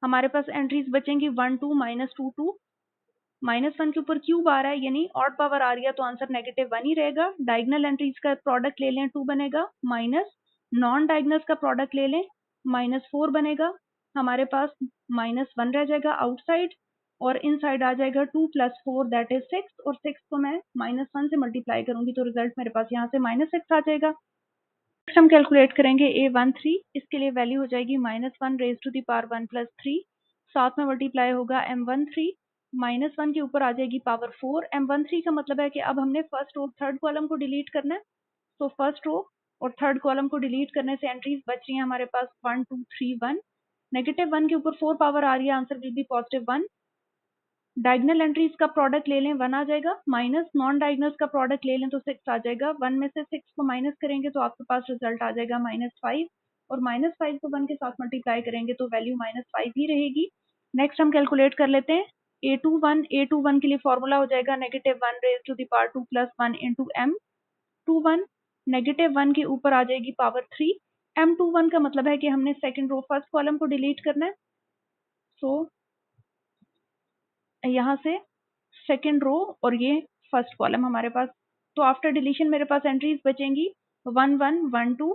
हमारे पास एंट्रीज बचेंगी 1 2 -2 2, -1 के ऊपर क्यूब आ रहा है यानी ऑड पावर आ रही है तो आंसर -1 ही रहेगा। डायगोनल एंट्रीज का प्रोडक्ट ले लें 2 बनेगा, माइनस नॉन डायगोनल्स का प्रोडक्ट ले लें -4 बनेगा, हमारे पास -1 रह जाएगा आउटसाइड और इनसाइड आ जाएगा 2 प्लस 4 दैट इज 6 और 6 को मैं -1 से मल्टीप्लाई करूंगी तो रिजल्ट मेरे पास यहाँ से -6 आ जाएगा। नेक्स्ट हम कैलकुलेट करेंगे A13, इसके लिए वैल्यू हो जाएगी -1 raise to the power 1 plus 3, साथ में मल्टीप्लाई होगा M13, -1 के ऊपर आ जाएगी पावर 4। M13 का मतलब है कि अब हमने फर्स्ट और थर्ड कॉलम को डिलीट करना है, तो फर्स्ट रो और थर्ड कॉलम को डिलीट करने से एंट्रीज बच रही हैं हमारे पास 1 2 3 1, -1 के ऊपर 4 पावर आ रही है, answer will be +1। Diagonal entries का प्रोडक्ट ले लें 1 आ जाएगा, माइनस नॉन डायगोनल्स का प्रोडक्ट ले लें तो 6 आ जाएगा, 1 में से 6 को माइनस करेंगे तो आपके पास रिजल्ट आ जाएगा -5 और -5 को 1 के साथ मल्टीप्लाई करेंगे तो वैल्यू -5 ही रहेगी। नेक्स्ट हम कैलकुलेट कर लेते हैं A21 के लिए फॉर्मूला हो जाएगा -1 raise to the power 2 plus 1 into M21, -1 के ऊपर आ जाएगी पावर 3। M21 का मतलब है कि हमने सेकंड रो फर्स्ट कॉलम को डिलीट करना है, सो यहाँ से सेकंड रो और ये फर्स्ट कॉलम हमारे पास, तो आफ्टर डिलीशन मेरे पास एंट्रीज बचेंगी 1 1 1 2,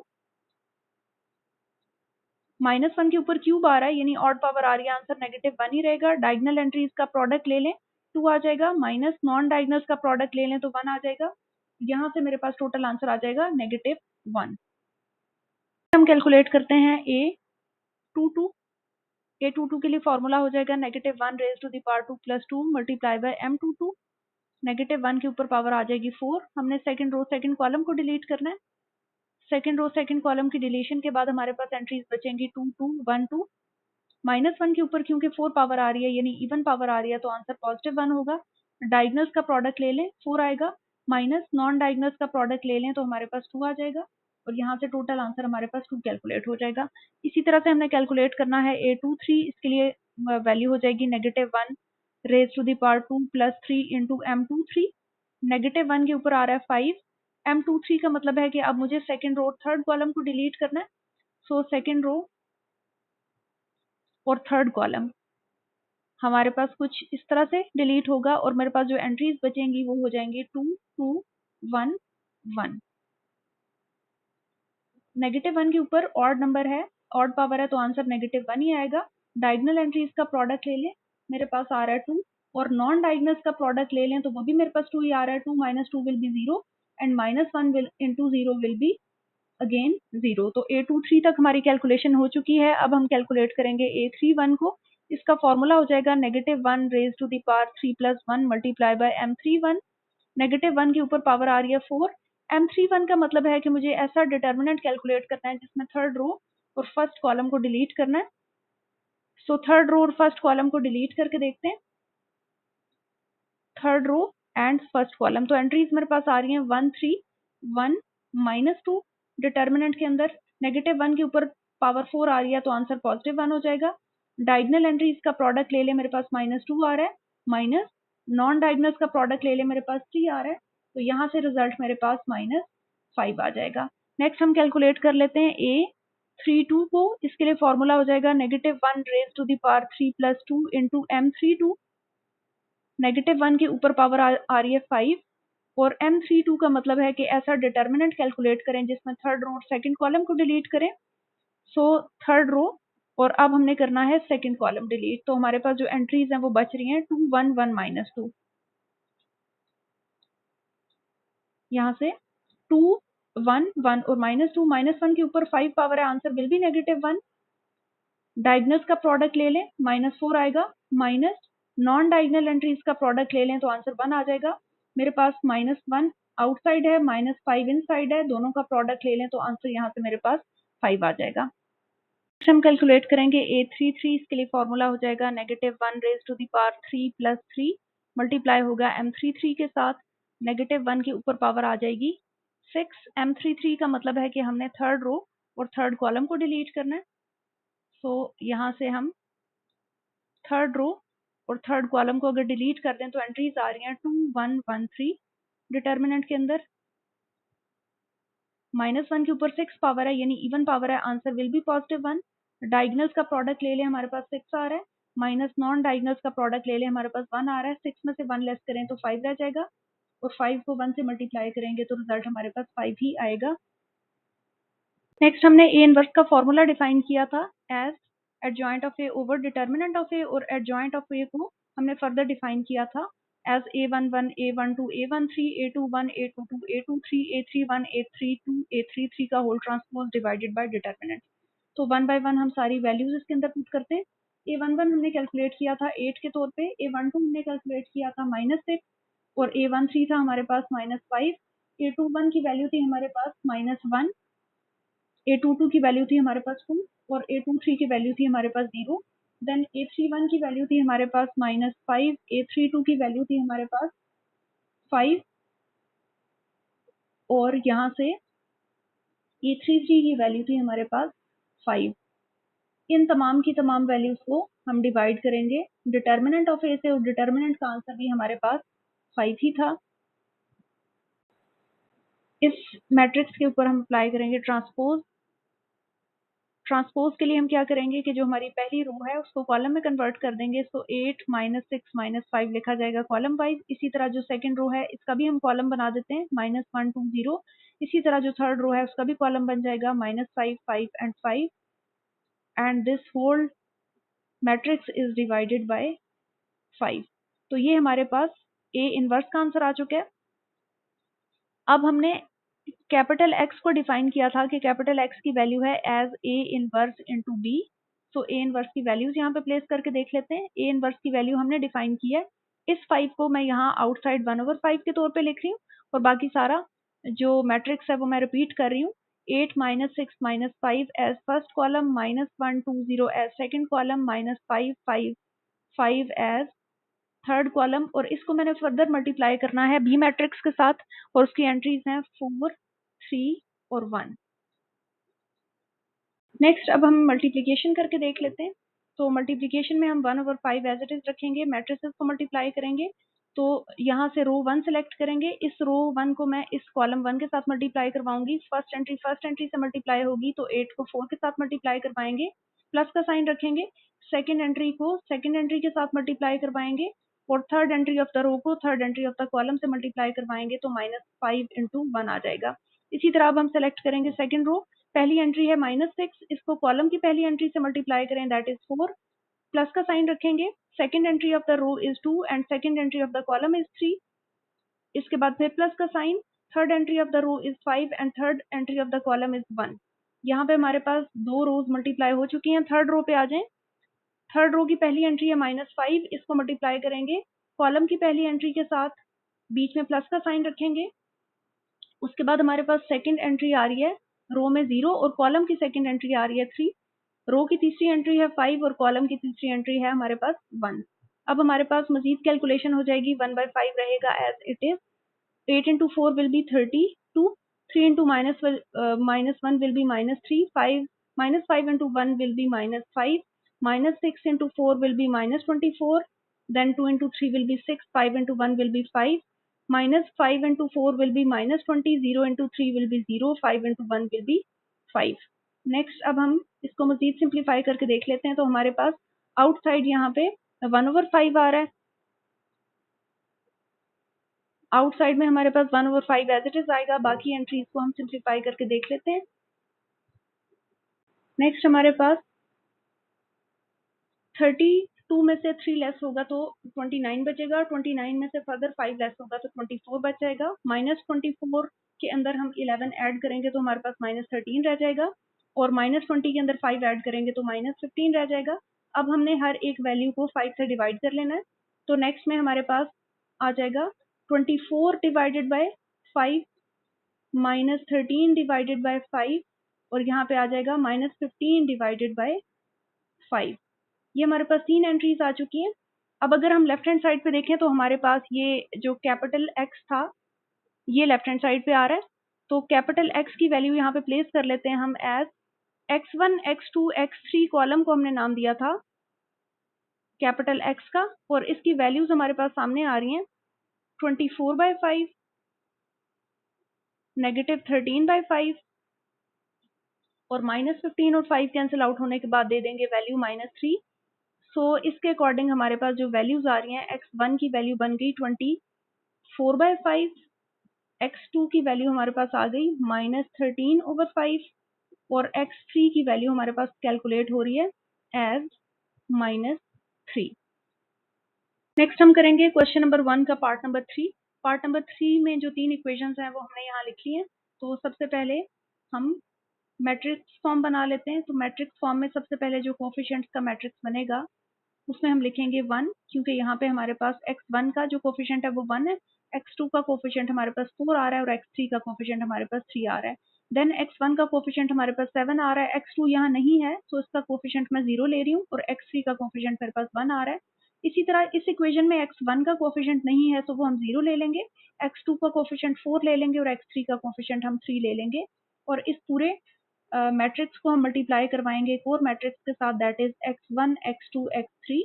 -1 के ऊपर क्यूब आ रहा है यानी ऑड पावर आ रही है, आंसर -1 ही रहेगा। डायगोनल एंट्रीज का प्रोडक्ट ले लें 2 आ जाएगा, माइनस नॉन डायगोनल्स का प्रोडक्ट ले लें तो 1 आ जाएगा, यहाँ से मेरे पास टोटल आंसर आ जाएगा -1। हम कैलकुलेट करते हैं A22 के लिए फॉर्मूला हो जाएगा -1 raise to the power 2 plus 2 multiply by M22, -1 के ऊपर पावर आ जाएगी 4। हमने सेकंड रो सेकंड कॉलम को डिलीट करना है, सेकंड रो सेकंड कॉलम की डिलीशन के बाद हमारे पास एंट्रीज बचेंगी 2 2 1 2, -1 के ऊपर क्योंकि 4 पावर आ रही है यानी इवन पावर आ रही है तो आंसर +1 होगा। डायगोनल्स का प्रोडक्ट ले लें 4 आएगा, माइनस नॉन डायगोनल्स का प्रोडक्ट ले लें तो हमारे पास 2 आ जाएगा और यहाँ से टोटल आंसर हमारे पास 2 कैलकुलेट हो जाएगा। इसी तरह से हमने कैलकुलेट करना है A23, इसके लिए वैल्यू हो जाएगी -1 raise to the power 2 plus 3 into m23। -1 के ऊपर आ रहा है 5। m23 का मतलब है कि अब मुझे सेकेंड रो और थर्ड कॉलम को डिलीट करना है। सो सेकेंड रो और थर्ड कॉलम हमारे पास कुछ इस तरह से डिलीट होगा और मेरे पास जो एंट्रीज बचेंगी वो हो जाएंगी 2 2 1 1। -1 के ऊपर ऑड नंबर है, ऑड पावर है, तो आंसर -1 ही आएगा। डायगोनल एंट्रीज का प्रोडक्ट ले लें, मेरे पास आ रहा है 2, और नॉन डायगोनल्स का प्रोडक्ट ले लें तो वो भी मेरे पास 2 ही आ रहा है। 2 minus 2 will be 0 and -1 will into 0 will be again 0। तो A23 तक हमारी कैलकुलेशन हो चुकी है। अब हम कैलकुलेट करेंगे A31 को। इसका फॉर्मूला हो जाएगा -1 raise to the power 3 plus 1 multiply by M31। -1 के ऊपर पावर आ रही है 4। M31 का मतलब है कि मुझे ऐसा डिटर्मिनेंट कैलकुलेट करना है जिसमें थर्ड रो और फर्स्ट कॉलम को डिलीट करना है। सो थर्ड रो और फर्स्ट कॉलम को डिलीट करके देखते हैं। Third row and first column, तो एंट्रीज मेरे पास आ रही हैं 1 3 1 -2। डिटर्मिनेंट के अंदर -1 के ऊपर पावर 4 आ रही है तो आंसर +1 हो जाएगा। डायगोनल एंट्रीज का प्रोडक्ट ले ले, मेरे पास -2 आ रहा है, माइनस नॉन डायगोनल्स का प्रोडक्ट ले ले, मेरे पास 3 आ रहा है, तो यहाँ से रिजल्ट मेरे पास -5 आ जाएगा। नेक्स्ट हम कैलकुलेट कर लेते हैं A32 को। इसके लिए फॉर्मूला हो जाएगा -1 raise to the power 3 plus 2 into M32। -1 के ऊपर पावर आ रही है 5 और M32 का मतलब है कि ऐसा डिटर्मिनेंट कैलकुलेट करें जिसमें थर्ड रो और सेकंड कॉलम को डिलीट करें। सो थर्ड रो और अब हमने करना है सेकंड कॉलम डिलीट। तो हमारे पास जो एंट्रीज हैं वो बच रही हैं 2 1 1 -2। यहाँ से 2 1 1 और -2, -1 के ऊपर 5 पावर है, आंसर विल बी -1। डायगोनल्स का प्रोडक्ट ले लें, -4 आएगा, माइनस नॉन डायगोनल एंट्रीज का प्रोडक्ट ले लें तो आंसर 1 आ जाएगा। मेरे पास -1 आउटसाइड है, -5 इनसाइड है, दोनों का प्रोडक्ट ले लें तो आंसर यहाँ से मेरे पास 5 आ जाएगा। नेक्स्ट हम कैलकुलेट करेंगे A33। इसके लिए फॉर्मूला हो जाएगा -1 raise to the power 3 plus 3 multiply होगा M33 के साथ। -1 के ऊपर पावर आ जाएगी 6। M33 का मतलब है कि हमने थर्ड रो और थर्ड कॉलम को डिलीट करना है। सो यहाँ से हम थर्ड रो और थर्ड कॉलम को अगर डिलीट कर दें तो एंट्रीज आ रही हैं 2 1 1 3। डिटर्मिनेंट के अंदर -1 के ऊपर 6 पावर है, यानी इवन पावर है, आंसर विल बी +1। डायगोनल्स का प्रोडक्ट ले लें, हमारे पास 6 आ रहा है, माइनस नॉन डायगोनल्स का प्रोडक्ट ले लें, हमारे पास 1 आ रहा है। 6 में से 1 लेस करें तो 5 रह जाएगा और 5 को 1 से मल्टीप्लाई करेंगे तो रिजल्ट हमारे पास 5 ही आएगा। नेक्स्ट हमने ए इनवर्स का फॉर्मूला डिफाइन किया था as adjoint of A over determinant of A, और एडजॉइंट ऑफ ए को हमने फर्दर डिफाइन किया था as A11 A12 A13 A21 A22 A23 A31 A32 A33 का whole transpose divided by determinant. तो 1 बाय 1 हम सारी वैल्यूज इसके अंदर पुट करते हैं। A11 हमने कैलकुलेट किया था 8 के तौर पे, A12 हमने कैलकुलेट किया था -6 और A13 था हमारे पास -5। A21 की वैल्यू थी हमारे पास -1, A22 की वैल्यू थी हमारे पास 2 और A23 की वैल्यू थी हमारे पास 0। देन A31 की वैल्यू थी हमारे पास -5, A32 की वैल्यू थी हमारे पास 5 और यहाँ से A33 की वैल्यू थी हमारे पास 5। इन तमाम की तमाम वैल्यूज को हम डिवाइड करेंगे डिटर्मिनेंट ऑफ ए से और डिटर्मिनेंट का आंसर भी हमारे पास 5 ही था। इस मैट्रिक्स के ऊपर हम अप्लाई करेंगे ट्रांसपोज। ट्रांसपोज के लिए हम क्या करेंगे कि जो हमारी पहली रो है उसको कॉलम में कन्वर्ट कर देंगे। सो 8 -6 -5 लिखा जाएगा कॉलम वाइज। इसी तरह जो सेकंड रो है इसका भी हम कॉलम बना देते हैं, -1 2 0। इसी तरह जो थर्ड रो है उसका भी कॉलम बन जाएगा -5 5 and 5 and this whole matrix is divided by 5। तो ये हमारे पास ए इनवर्स का आंसर आ चुका है। अब हमने कैपिटल एक्स को डिफाइन किया था कि कैपिटल एक्स की वैल्यू है as A inverse into B. तो ए इनवर्स की वैल्यूज यहाँ पे प्लेस करके देख लेते हैं। ए इनवर्स की वैल्यू हमने डिफाइन की है। इस 5 को मैं यहाँ आउटसाइड 1/5 के तौर पे लिख रही हूँ और बाकी सारा जो मैट्रिक्स है वो मैं रिपीट कर रही हूँ। 8 -6 -5 as first column, -1 2 0 as second column, -5 5 5 as third column, और इसको मैंने फर्दर मल्टीप्लाई करना है बी मैट्रिक्स के साथ और उसकी एंट्रीज हैं 4 3 और 1। नेक्स्ट अब हम मल्टीप्लिकेशन करके देख लेते हैं। तो मल्टीप्लिकेशन में हम 1/5 एज इट इज रखेंगे, मैट्रिसेस को मल्टीप्लाई करेंगे। तो यहाँ से रो 1 सेलेक्ट करेंगे, इस रो 1 को मैं इस कॉलम 1 के साथ मल्टीप्लाई करवाऊंगी, फर्स्ट एंट्री से मल्टीप्लाई होगी तो 8 को 4 के साथ मल्टीप्लाई करवाएंगे, प्लस का साइन रखेंगे, सेकेंड एंट्री को सेकेंड एंट्री के साथ मल्टीप्लाई करवाएंगे और third entry of the row को third entry of the column से मल्टीप्लाई करवाएंगे तो -5 × 1 आ जाएगा। इसी तरह अब हम सेलेक्ट करेंगे सेकेंड रो, पहली एंट्री है -6, इसको कॉलम की पहली एंट्री से मल्टीप्लाई करें, दैट इज 4, प्लस का साइन रखेंगे, second entry of the row is 2 and second entry of the column is 3, इसके बाद फिर प्लस का sign, third entry of the row is 5 and third entry of the column is 1। यहाँ पे हमारे पास दो रोज मल्टीप्लाई हो चुकी हैं। थर्ड रो पे आ जाएं, थर्ड रो की पहली एंट्री है -5, इसको मल्टीप्लाई करेंगे कॉलम की पहली एंट्री के साथ, बीच में प्लस का साइन रखेंगे। उसके बाद हमारे पास सेकंड एंट्री आ रही है रो में 0 और कॉलम की सेकंड एंट्री आ रही है 3, रो की तीसरी एंट्री है 5 और कॉलम की तीसरी एंट्री है हमारे पास 1। अब हमारे पास मजीद कैलकुलेशन हो जाएगी, 1/5 रहेगा as it is, 8 × 4 will be 32, 3 × -1 will be -3, -5 × 1 will be -5, -6 × 4 will be -24, then 2 × 3 will be 6, 5 × 1 will be 5, -5 × 4 will be -20, 0 × 3 will be 0, 5 × 1 will be 5। Next अब हम इसको मजीद सिंप्लीफाई करके देख लेते हैं। तो हमारे पास आउटसाइड यहाँ पे 1/5 आ रहा है, आउटसाइड में हमारे पास 1/5 एज इट इज आएगा। बाकी एंट्रीज को हम सिंप्लीफाई करके देख लेते हैं। नेक्स्ट हमारे पास 32 में से 3 लेस होगा तो 29 बचेगा, 29 में से फर्दर 5 लेस होगा तो 24 बच जाएगा, -24 के अंदर हम 11 ऐड करेंगे तो हमारे पास -13 रह जाएगा और -20 के अंदर 5 ऐड करेंगे तो -15 रह जाएगा। अब हमने हर एक वैल्यू को 5 से डिवाइड कर लेना है। तो नेक्स्ट में हमारे पास आ जाएगा 24 डिवाइडेड बाय 5 -13 डिवाइडेड बाय 5 और यहाँ पे आ जाएगा -15 डिवाइडेड बाय 5। ये हमारे पास 3 एंट्रीज आ चुकी हैं। अब अगर हम लेफ्ट हैंड साइड पे देखें तो हमारे पास ये जो कैपिटल X था ये लेफ्ट हैंड साइड पे आ रहा है। तो कैपिटल X की वैल्यू यहाँ पे प्लेस कर लेते हैं हम as X1, X2, X3 column को हमने नाम दिया था कैपिटल X का और इसकी वैल्यूज हमारे पास सामने आ रही हैं, 24/5, -13/5 और -15 और 5 कैंसिल आउट होने के बाद दे देंगे वैल्यू -3। सो इसके अकॉर्डिंग हमारे पास जो वैल्यूज आ रही हैं, X1 की वैल्यू बन गई 24/5, X2 की वैल्यू हमारे पास आ गई -13/5 और X3 की वैल्यू हमारे पास कैलकुलेट हो रही है एज -3। नेक्स्ट हम करेंगे क्वेश्चन नंबर 1 का पार्ट नंबर 3। पार्ट नंबर 3 में जो 3 इक्वेशंस हैं वो हमने यहाँ लिख ली हैं। तो सबसे पहले हम मैट्रिक्स फॉर्म बना लेते हैं। तो मैट्रिक्स फॉर्म में सबसे पहले जो कोफिशिएंट्स का मैट्रिक्स बनेगा उसमें हम लिखेंगे 1, क्योंकि यहाँ पे हमारे पास x1 का जो कोफिशिएंट है वो 1 है, x2 का कोफिशिएंट हमारे पास 4 आ रहा है और x3 का कोफिशिएंट हमारे पास 3 आ रहा है। देन x1 का कोफिशिएंट हमारे पास 7 आ रहा है, x2 यहाँ नहीं है तो इसका कोफिशिएंट मैं 0 ले रही हूँ और x3 का कोफिशिएंट मेरे पास 1 आ रहा है। इसी तरह इस इक्वेशन में x1 का कोफिशिएंट नहीं है तो वो हम 0 ले लेंगे, x2 का कोफिशिएंट 4 ले लेंगे और x3 का कोफिशिएंट हम 3 ले लेंगे और इस पूरे मैट्रिक्स को हम मल्टीप्लाई करवाएंगे एक और मैट्रिक्स के साथ, that is x1, x2, x3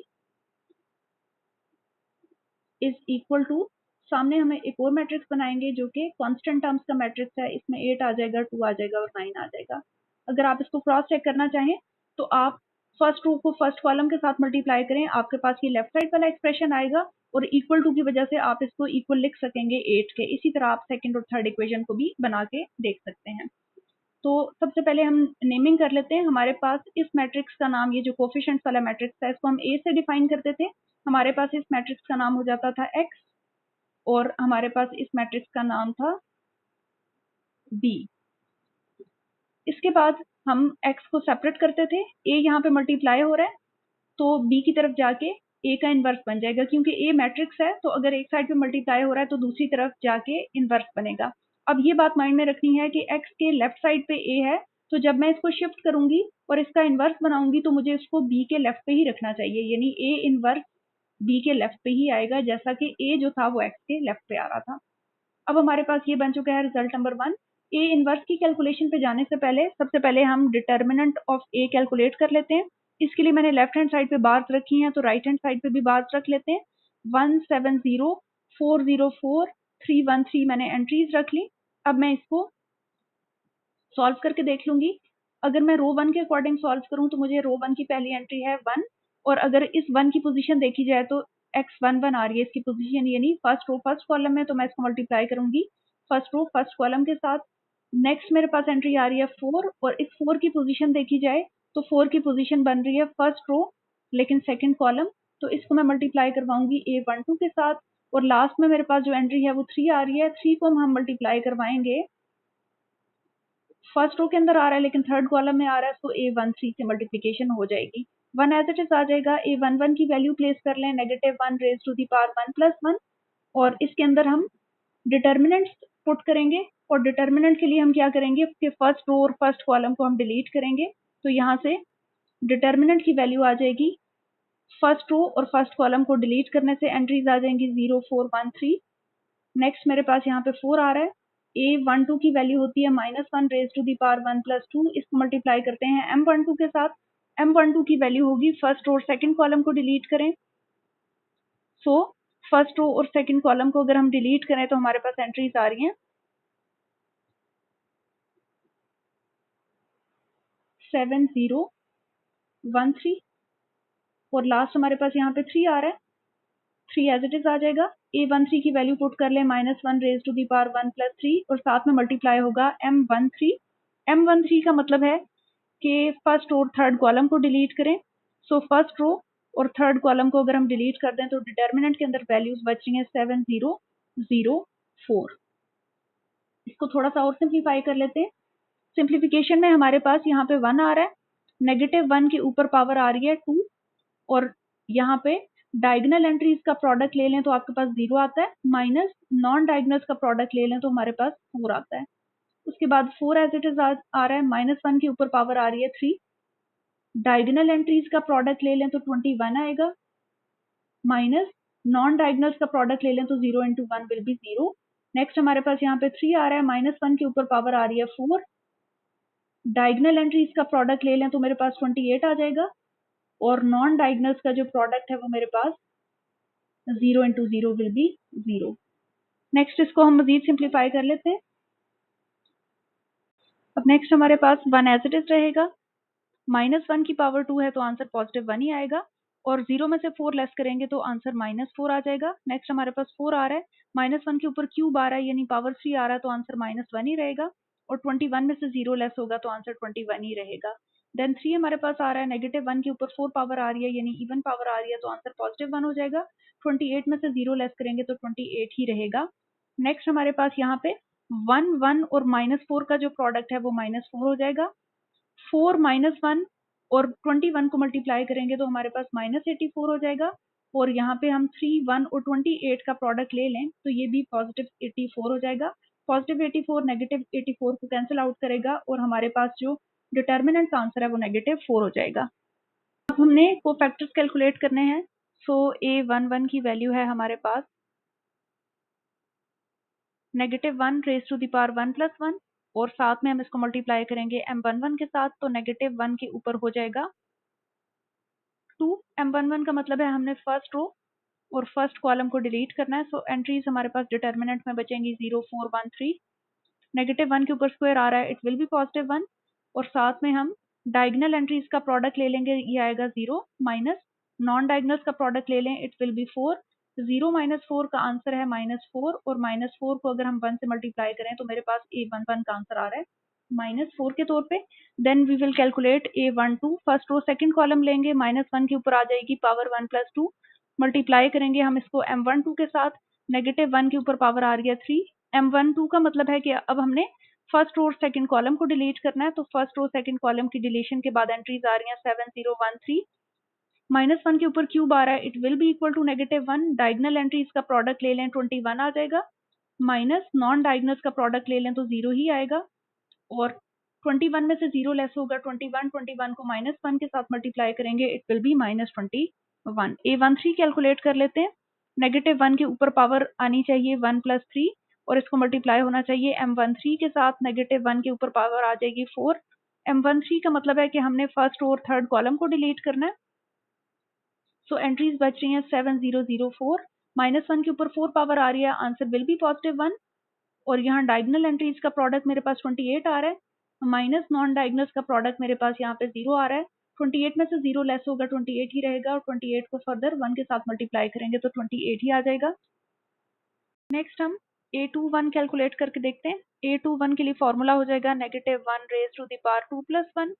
is equal to, सामने हमें एक और मैट्रिक्स बनाएंगे जो कि कांस्टेंट टर्म्स का मैट्रिक्स है। इसमें 8 आ जाएगा, 2 आ जाएगा और 9 आ जाएगा। अगर आप इसको क्रॉस चेक करना चाहें तो आप फर्स्ट रो को फर्स्ट कॉलम के साथ मल्टीप्लाई करें, आपके पास ये लेफ्ट साइड वाला एक्सप्रेशन आएगा और इक्वल टू की वजह से आप इसको इक्वल लिख सकेंगे 8 के। इसी तरह आप सेकंड और थर्ड इक्वेशन को भी बना के देख सकते हैं। तो सबसे पहले हम नेमिंग कर लेते हैं। हमारे पास इस मैट्रिक्स का नाम, ये जो कोफिशिएंट्स वाला मैट्रिक्स है इसको हम ए से डिफाइन करते थे। हमारे पास इस मैट्रिक्स का नाम हो जाता था x और हमारे पास इस मैट्रिक्स का नाम था b। इसके बाद हम x को सेपरेट करते थे, a यहाँ पे मल्टीप्लाई हो रहा है तो b की तरफ जाके a का इनवर्स बन जाएगा, क्योंकि a मैट्रिक्स है तो अगर एक साइड पे मल्टीप्लाई हो रहा है तो दूसरी तरफ जाके इनवर्स बनेगा। अब ये बात माइंड में रखनी है कि x के लेफ्ट साइड पे a है तो जब मैं इसको शिफ्ट करूंगी और इसका इनवर्स बनाऊंगी तो मुझे इसको b के लेफ्ट पे ही रखना चाहिए, यानी a इनवर्स b के लेफ्ट पे ही आएगा, जैसा कि a जो था वो x के लेफ्ट पे आ रहा था। अब हमारे पास ये बन चुका है रिजल्ट नंबर 1। a इनवर्स की कैलकुलेशन पे जाने से पहले सबसे पहले हम डिटर्मिनेंट ऑफ a कैलकुलेट कर लेते हैं। इसके लिए मैंने लेफ्ट हैंड साइड पे बार्स रखी हैं, तो राइट हैंड साइड पे भी बार्स रख लेते हैं। 170 404 313 मैंने एंट्रीज रख ली। अब मैं इसको सॉल्व करके देख लूंगी। अगर मैं रो 1 के अकॉर्डिंग सॉल्व करूं तो मुझे रो 1 की पहली एंट्री है 1, और अगर इस 1 की पोजीशन देखी जाए तो x11 आ रही है इसकी पोजीशन, यानी फर्स्ट रो फर्स्ट कॉलम में, तो मैं इसको मल्टीप्लाई करूंगी फर्स्ट रो फर्स्ट कॉलम के साथ। नेक्स्ट मेरे पास एंट्री आ रही है 4, और इस 4 की पोजीशन देखी जाए तो 4 की पोजीशन बन रही है फर्स्ट रो लेकिन सेकंड कॉलम, तो इसको मैं मल्टीप्लाई करवाऊंगी A12 के साथ। और लास्ट में मेरे पास जो एंट्री है वो 3 आ रही है, 3 को हम मल्टीप्लाई करवाएंगे, फर्स्ट रो के अंदर आ रहा है लेकिन थर्ड कॉलम में आ रहा है, तो A13 से मल्टीप्लिकेशन हो जाएगी। 1 एज इट इज आ जाएगा। A11 की वैल्यू प्लेस कर लें, -1 raise to the power 1 plus 1, और इसके अंदर हम डिटर्मिनेंट्स पुट करेंगे। और डिटर्मिनेंट के लिए हम क्या करेंगे कि फर्स्ट रो और फर्स्ट कॉलम को हम डिलीट करेंगे, तो यहाँ से डिटर्मिनेंट की वैल्यू आ जाएगी, फर्स्ट रो और फर्स्ट कॉलम को डिलीट करने से एंट्रीज आ जाएंगी 0 4 1 3। नेक्स्ट मेरे पास यहाँ पे 4 आ रहा है। A12 की वैल्यू होती है -1 raise to the power 1 plus 2, इसको मल्टीप्लाई करते हैं M12 के साथ। M12 की वैल्यू होगी, फर्स्ट रो और सेकंड कॉलम को डिलीट करें, सो फर्स्ट रो और सेकंड कॉलम को अगर हम डिलीट करें तो हमारे पास एंट्रीज आ रही हैं 7 0 1 3, और लास्ट हमारे पास यहाँ पे 3 आ रहा है, 3 एज इट इज आ जाएगा। A13 की वैल्यू पुट कर लें, -1 raise to the power 1 plus 3, और साथ में मल्टीप्लाई होगा M13। M13 का मतलब है कि फर्स्ट और थर्ड कॉलम को डिलीट करें, सो फर्स्ट रो और थर्ड कॉलम को अगर हम डिलीट कर दें तो डिटर्मिनेंट के अंदर वैल्यूज बच रही हैं 7 0 0 4। इसको थोड़ा सा और सिंप्लीफाई कर लेते हैं। सिंप्लीफिकेशन में हमारे पास यहाँ पे 1 आ रहा है, -1 के ऊपर पावर आ रही है 2, और यहाँ पे डायगोनल एंट्रीज का प्रोडक्ट ले लें तो आपके पास 0 आता है, माइनस नॉन डायगोनल्स का प्रोडक्ट ले लें तो हमारे पास 4 आता है। उसके बाद 4 एज इट इज आ रहा है, -1 के ऊपर पावर आ रही है 3, डायगोनल एंट्रीज का प्रोडक्ट ले लें तो 21 आएगा, माइनस नॉन डायगोनल्स का प्रोडक्ट ले लें तो 0 इंटू 1 विल बी 0। नेक्स्ट हमारे पास यहाँ पे 3 आ रहा है, -1 के ऊपर पावर आ रही है 4, डायगोनल एंट्रीज का प्रोडक्ट ले लें तो मेरे पास 28 आ जाएगा, और नॉन डायगोनल्स का जो प्रोडक्ट है वो मेरे पास 0 इंटू 0 विल बी 0। नेक्स्ट इसको हम मजीद सिंप्लीफाई कर लेते हैं। अब नेक्स्ट हमारे पास 1 एज इट इज रहेगा, -1 की पावर 2 है तो आंसर पॉजिटिव 1 ही आएगा, और 0 में से 4 लेस करेंगे तो आंसर -4 आ जाएगा। नेक्स्ट हमारे पास 4 आ रहा है, -1 के ऊपर क्यूब आ रहा है यानी पावर 3 आ रहा है तो आंसर -1 ही रहेगा, और 21 में से 0 लेस होगा तो आंसर 21 ही रहेगा। देन 3 हमारे पास आ रहा है, -1 के ऊपर 4 पावर आ रही है यानी इवन पावर आ रही है तो आंसर पॉजिटिव 1 हो जाएगा। 28 में से 0 लेस करेंगे तो 28 ही रहेगा। नेक्स्ट हमारे पास यहाँ पे 1 1 और -4 का जो प्रोडक्ट है वो -4 हो जाएगा। 4 -1 और 21 को मल्टीप्लाई करेंगे तो हमारे पास -84 हो जाएगा, और यहाँ पे हम 3 1 और 28 का प्रोडक्ट ले लें तो ये भी पॉजिटिव 84 हो जाएगा। पॉजिटिव 84 नेगेटिव 84 को कैंसिल आउट करेगा, और हमारे पास जो डिटर्मिनेंट आंसर है वो -4 हो जाएगा। अब हमने कोफैक्टर्स कैलकुलेट करने हैं, सो A11 की वैल्यू है हमारे पास -1 raise to the power 1 plus 1, और साथ में हम इसको मल्टीप्लाई करेंगे M11 के साथ, तो -1 के ऊपर हो जाएगा 2। M11 का मतलब है हमने फर्स्ट रो और फर्स्ट कॉलम को डिलीट करना है, सो एंट्रीज हमारे पास डिटर्मिनेंट में बचेंगी 0 4 1 3। -1 के ऊपर स्क्वायर आ रहा है, इट विल बी पॉजिटिव 1, और साथ में हम डायगोनल एंट्रीज का प्रोडक्ट ले लेंगे, ये आएगा 0, माइनस नॉन डायगोनल्स का प्रोडक्ट ले लें, इट विल बी 4। 0 -4 का आंसर है -4, और -4 को अगर हम 1 से मल्टीप्लाई करें तो मेरे पास A11 का आंसर आ रहा है -4 के तौर पे। Then we will calculate A12, first row second column लेंगे, -1 के ऊपर आ जाएगी पावर 1 प्लस 2, मल्टीप्लाई करेंगे हम इसको M12 के साथ, -1 के ऊपर पावर आ रही है 3। M12 का मतलब है कि अब हमने फर्स्ट रो और सेकंड कॉलम को डिलीट करना है, तो फर्स्ट रो सेकंड कॉलम की डिलीशन के बाद एंट्रीज आ रही हैं 7 0 1 3। -1 के ऊपर क्यूब आ रहा है, it will be equal to -1, diagonal entries का प्रोडक्ट ले लें 21 आ जाएगा, माइनस नॉन डायगोनल्स का प्रोडक्ट ले लें तो 0 ही आएगा, और 21 में से 0 लेस होगा 21 को -1 के साथ मल्टीप्लाई करेंगे, it will B -21। A13 calculate कर लेते हैं। -1 के ऊपर पावर आनी चाहिए 1 प्लस 3, और इसको मल्टीप्लाई होना चाहिए M13 के साथ, -1 के ऊपर पावर आ जाएगी 4, M13 का मतलब है कि हमने फर्स्ट और थर्ड कॉलम को डिलीट करना है। सो एंट्रीज बच रही हैं 7004, -1 के ऊपर 4 पावर आ रही है, आंसर विल बी +1। और यहाँ डायगनल एंट्रीज का प्रोडक्ट मेरे पास 28 आ रहा है, माइनस नॉन डायगनल्स का प्रोडक्ट मेरे पास यहाँ पे 0 आ रहा है। 28 में से 0 लेस होगा 28 ही रहेगा, और 28 को फर्दर 1 के साथ मल्टीप्लाई करेंगे तो 28 ही आ जाएगा। नेक्स्ट हम A21 कैलकुलेट करके देखते हैं। A21 के लिए फॉर्मूला हो जाएगा -1 रेज टू द पावर 2 + 1,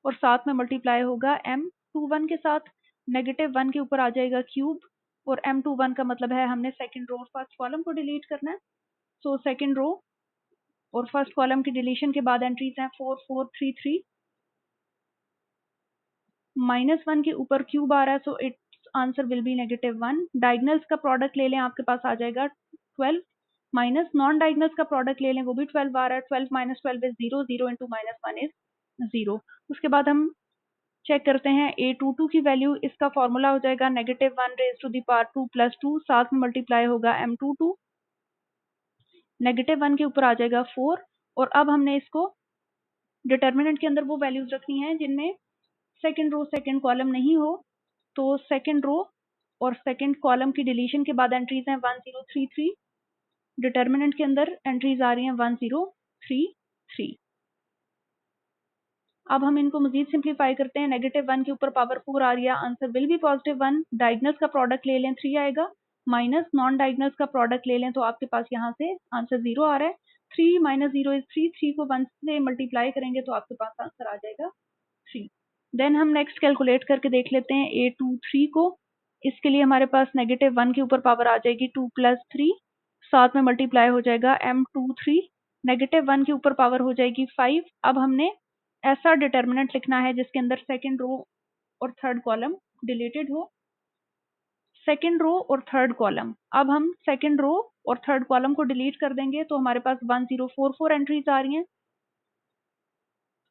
और साथ में मल्टीप्लाई होगा M21 के साथ, -1 के ऊपर आ जाएगा क्यूब, और M21 का मतलब है हमने सेकंड रो और फर्स्ट कॉलम को डिलीट करना है। सो सेकंड रो और फर्स्ट कॉलम की डिलीशन के बाद एंट्रीज हैं 4 4 3 3, -1 के ऊपर क्यूब आ रहा है, so it's answer will be -1। Diagonals का प्रोडक्ट ले लें, आपके पास आ जाएगा 12, माइनस नॉन डायगनल्स का प्रोडक्ट ले लें, वो भी 12 आ रहा है। 12 - 12 इज 0, 0 इंटू -1 इज 0। उसके बाद हम चेक करते हैं A22 की वैल्यू। इसका फॉर्मूला हो जाएगा -1 रेज टू द पावर 2 + 2, साथ में मल्टीप्लाई होगा M22, -1 के ऊपर आ जाएगा 4। और अब हमने इसको डिटर्मिनेंट के अंदर वो वैल्यूज रखनी है जिनमें सेकंड रो सेकंड कॉलम नहीं हो। तो सेकंड रो और सेकंड कॉलम की डिलीशन के बाद एंट्रीज हैं 1033, डिटर्मिनेंट के अंदर एंट्रीज आ रही हैं 1033। अब हम इनको मजीद सिंप्लीफाई करते हैं। -1 के ऊपर पावर 4 आ रही है, आंसर विल बी +1। डायगनल्स का प्रोडक्ट ले लें 3 आएगा, माइनस नॉन डायगनल्स का प्रोडक्ट ले लें तो आपके पास यहाँ से आंसर 0 आ रहा है। 3 - 0 इज 3, 3 को 1 से मल्टीप्लाई करेंगे तो आपके पास आंसर आ जाएगा 3। देन हम नेक्स्ट कैलकुलेट करके देख लेते हैं A23 को। इसके लिए हमारे पास -1 के ऊपर पावर आ जाएगी 2 + 3, साथ में मल्टीप्लाई हो जाएगा M23, -1 के ऊपर पावर हो जाएगी 5। अब हमने ऐसा डिटर्मिनेंट लिखना है जिसके अंदर सेकंड रो और थर्ड कॉलम डिलीटेड हो। सेकंड रो और थर्ड कॉलम, अब हम सेकंड रो और थर्ड कॉलम को डिलीट कर देंगे तो हमारे पास 1044 एंट्रीज आ रही हैं।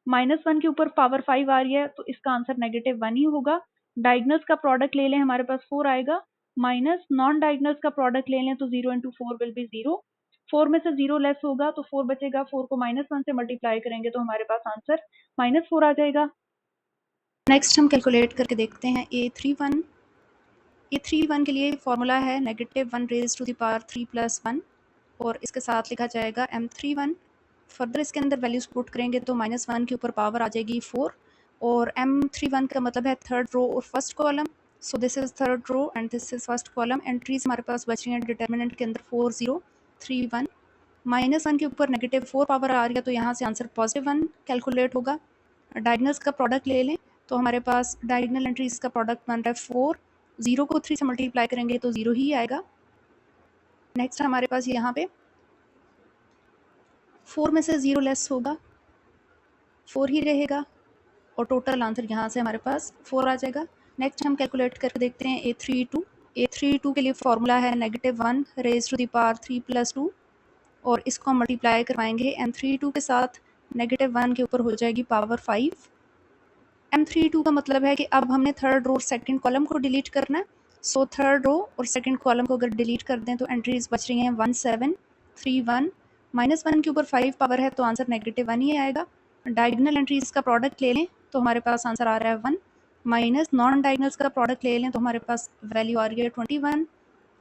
-1 के ऊपर पावर 5 आ रही है, तो इसका आंसर -1 ही होगा। डायगनल्स का प्रोडक्ट ले लें, हमारे पास 4 आएगा, माइनस नॉन डायगनल्स का प्रोडक्ट ले लें तो 0 इंटू 4 विल बी 0। 4 में से 0 लेस होगा तो 4 बचेगा, 4 को -1 से मल्टीप्लाई करेंगे तो हमारे पास आंसर -4 आ जाएगा। नेक्स्ट हम कैलकुलेट करके देखते हैं A31 के लिए फॉर्मूला है -1 रेज टू द पावर 3 + 1, और इसके साथ लिखा जाएगा M31। फर्दर इसके अंदर वैल्यूज पुट करेंगे तो -1 के ऊपर पावर आ जाएगी 4, और M31 का मतलब है थर्ड रो और first column. So this is third row and this is first column. Entries हमारे पास बच रही हैं डिटर्मिनेंट के अंदर 4 0 3 1, -1 के ऊपर -4 पावर आ रही है तो यहाँ से आंसर +1 कैलकुलेट होगा। डायगनल्स का प्रोडक्ट ले लें तो हमारे पास डायगनल एंट्रीज का प्रोडक्ट बन रहा है 4, 0 को 3 से मल्टीप्लाई करेंगे तो 0 ही आएगा। नेक्स्ट हमारे पास यहाँ पे 4 में से 0 लेस होगा, 4 ही रहेगा, और टोटल आंसर यहाँ से हमारे पास 4 आ जाएगा। नेक्स्ट हम कैलकुलेट करके देखते हैं A32 के लिए फॉर्मूला है -1 रेज टू द पावर 3 + 2, और इसको हम मल्टीप्लाई करवाएंगे M32 के साथ। -1 के ऊपर हो जाएगी पावर 5। M32 का मतलब है कि अब हमने थर्ड रो और सेकंड कॉलम को डिलीट करना है। सो थर्ड रो और सेकंड कॉलम को अगर डिलीट कर दें तो एंट्रीज बच रही हैं 1 7 3 1, -1 के ऊपर 5 पावर है तो आंसर -1 ही आएगा। डायगनल एंट्रीज का प्रोडक्ट ले लें तो हमारे पास आंसर आ रहा है 1, माइनस नॉन डायगनल्स का प्रोडक्ट ले लें तो हमारे पास वैल्यू आ रही है 21,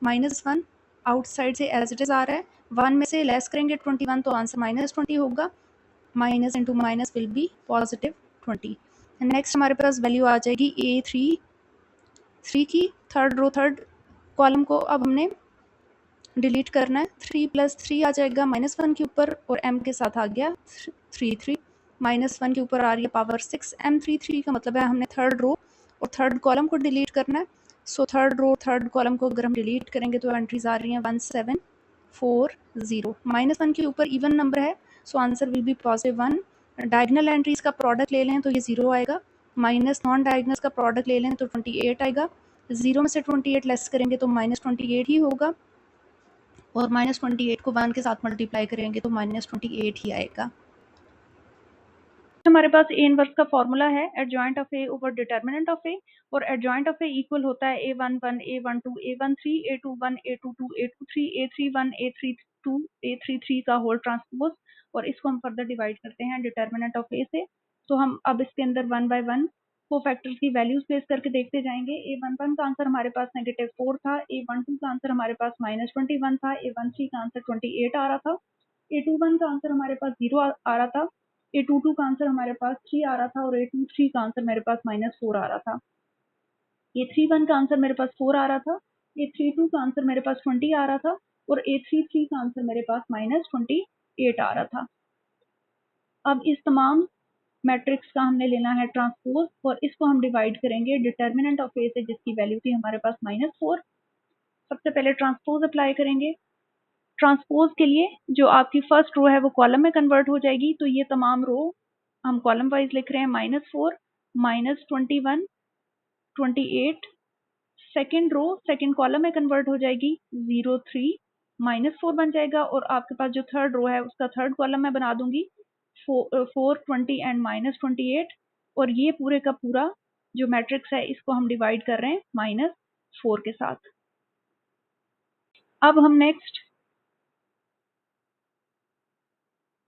-1 आउटसाइड से एज इट इज़ आ रहा है। 1 में से लेस करेंगे 21 तो आंसर -20 होगा। Minus into minus will be +20। Next हमारे पास वैल्यू आ जाएगी A3 की। थर्ड रो थर्ड कॉलम को अब हमने डिलीट करना है। 3 + 3 आ जाएगा -1 के ऊपर, और m के साथ आ गया 3 -1 के ऊपर आ रही है पावर 6। M33 का मतलब है हमने थर्ड रो और थर्ड कॉलम को डिलीट करना है। So third row third column को अगर हम डिलीट करेंगे तो एंट्रीज आ रही हैं 1 7 4 0। -1 के ऊपर इवन नंबर है, so answer will be +1। Diagonal entries का प्रोडक्ट ले लें तो ये 0 आएगा, माइनस नॉन डायगनल्स का प्रोडक्ट ले लें तो 28 आएगा। 0 में से 28 लेस करेंगे तो -28 ही होगा, और -28 को 1 के साथ मल्टीप्लाई करेंगे तो -28 ही आएगा। हमारे पास ए इनवर्स का फॉर्मूला है adjoint of A over determinant of A, और एडजॉइंट ऑफ ए इक्वल होता है A11 A12 A13 A21 A22 A23 A31 A32 A33 का होल ट्रांसपोज, और इसको हम फर्दर डिवाइड करते हैं डिटर्मिनेंट ऑफ ए से। तो हम अब इसके अंदर 1 बाय 1 को फैक्टर्स की वैल्यूज प्लेस करके देखते जाएंगे। A11 का आंसर हमारे पास -4 था, A12 का आंसर हमारे पास -21 था, A13 का आंसर 28 आ रहा था, A21 का आंसर हमारे पास 0 आ रहा था, A22 का आंसर हमारे पास 3 आ रहा था और A23 का आंसर मेरे पास -4 आ रहा था। A31 का आंसर मेरे पास 4 आ रहा था, A32 का आंसर मेरे पास 20 आ रहा था और A33 का आंसर मेरे पास -28 आ रहा था। अब इस तमाम मैट्रिक्स का हमने लेना है ट्रांसपोज और इसको हम डिवाइड करेंगे डिटर्मिनेंट ऑफ ए से जिसकी वैल्यू थी हमारे पास -4। सबसे पहले ट्रांसपोज अप्लाई करेंगे। ट्रांसपोज के लिए जो आपकी फर्स्ट रो है वो कॉलम में कन्वर्ट हो जाएगी, तो ये तमाम रो हम कॉलम वाइज लिख रहे हैं। -4 -21 28, सेकेंड रो सेकेंड कॉलम में कन्वर्ट हो जाएगी 0 3 -4 बन जाएगा और आपके पास जो थर्ड रो है उसका थर्ड कॉलम मैं बना दूंगी 4 20 एंड -28 और ये पूरे का पूरा जो मैट्रिक्स है इसको हम डिवाइड कर रहे हैं -4 के साथ। अब हम नेक्स्ट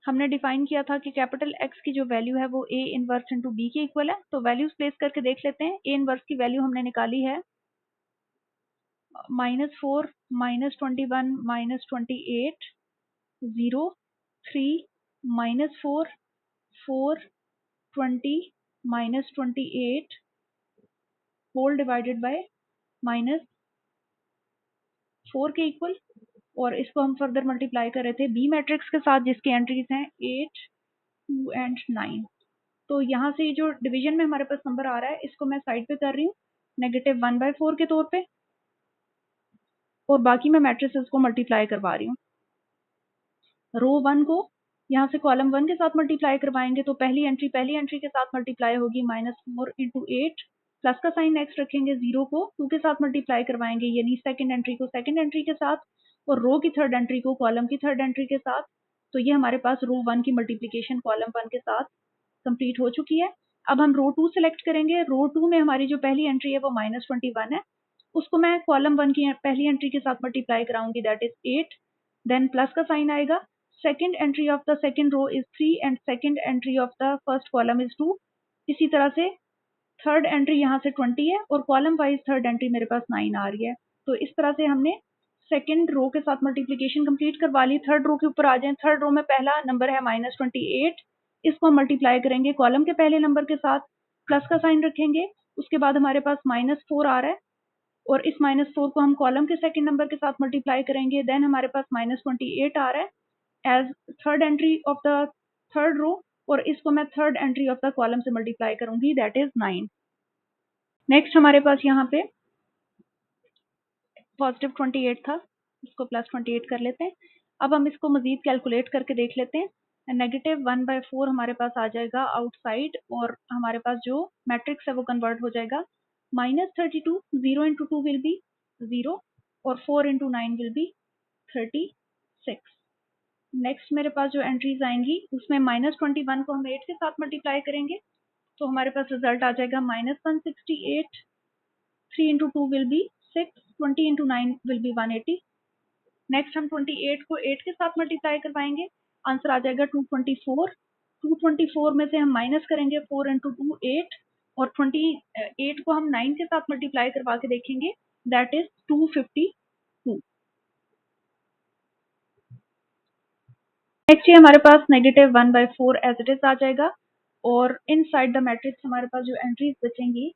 हमने डिफाइन किया था कि कैपिटल X की जो वैल्यू है वो A इनवर्स इंटू B के इक्वल है, तो वैल्यूज प्लेस करके देख लेते हैं। A इनवर्स की वैल्यू हमने निकाली है -4 -21 -28 0 3 -4 4 20 -28 होल डिवाइडेड बाय -4 के इक्वल और इसको हम फर्दर मल्टीप्लाई कर रहे थे बी मैट्रिक्स के साथ जिसकी एंट्रीज हैं 8 2 एंड 9। तो यहाँ से जो डिवीजन में हमारे पास नंबर आ रहा है इसको मैं साइड पे कर रही हूँ -1/4 के तौर पे और बाकी मैं मैट्रिसेस को मल्टीप्लाई करवा रही हूँ। रो 1 को यहाँ से कॉलम 1 के साथ मल्टीप्लाई करवाएंगे तो पहली एंट्री के साथ मल्टीप्लाई होगी -4 इंटू 8 प्लस का साइन नेक्स्ट रखेंगे, 0 को 2 के साथ मल्टीप्लाई करवाएंगे यानी सेकंड एंट्री को सेकंड एंट्री के साथ और रो की थर्ड एंट्री को कॉलम की थर्ड एंट्री के साथ। तो ये हमारे पास रो 1 की मल्टीप्लिकेशन कॉलम 1 के साथ कंप्लीट हो चुकी है। अब हम रो 2 सेलेक्ट करेंगे। रो 2 में हमारी जो पहली एंट्री है वो -21 है, उसको मैं कॉलम 1 की पहली एंट्री के साथ मल्टीप्लाई कराऊंगी दैट इज 8, देन प्लस का साइन आएगा। Second entry of the second row is 3 and second entry of the first column is 2। इसी तरह से थर्ड एंट्री यहाँ से 20 है और कॉलम वाइज थर्ड एंट्री मेरे पास 9 आ रही है। तो इस तरह से हमने सेकंड रो के साथ मल्टीप्लिकेशन कंप्लीट करवा ली। थर्ड रो के ऊपर आ जाएं। थर्ड रो में पहला नंबर है -28, इसको हम मल्टीप्लाई करेंगे कॉलम के पहले नंबर के साथ, प्लस का साइन रखेंगे। उसके बाद हमारे पास -4 आ रहा है और इस -4 को हम कॉलम के सेकंड नंबर के साथ मल्टीप्लाई करेंगे, देन हमारे पास -28 आ रहा है as third entry of the third row और इसको मैं third entry of the column से मल्टीप्लाई करूंगी दैट इज 9। नेक्स्ट हमारे पास यहाँ पे +28 था, इसको +28 कर लेते हैं। अब हम इसको मजीद कैलकुलेट करके देख लेते हैं। -1/4 हमारे पास आ जाएगा आउटसाइड और हमारे पास जो मैट्रिक्स है वो कन्वर्ट हो जाएगा -32 0 इंटू 2 विल बी 0 और 4 इंटू 9 विल बी 36। नेक्स्ट मेरे पास जो एंट्रीज आएंगी उसमें -21 को हम 8 के साथ मल्टीप्लाई करेंगे तो हमारे पास रिजल्ट आ जाएगा -168, 3 into 2 will be 6, 20 into 9 will be 180। Next हम 28 को 8 के साथ मल्टीप्लाई करवाएंगे, आंसर आ जाएगा 224। 224 में से हम माइनस करेंगे 4 इंटू 2 8 और 28 को हम 9 के साथ मल्टीप्लाई करवा के देखेंगे दैट इज 252। नेक्स्ट ये हमारे पास -1/4 एज इट इज आ जाएगा और इन साइड द मैट्रिक्स हमारे पास जो एंट्रीज बचेंगी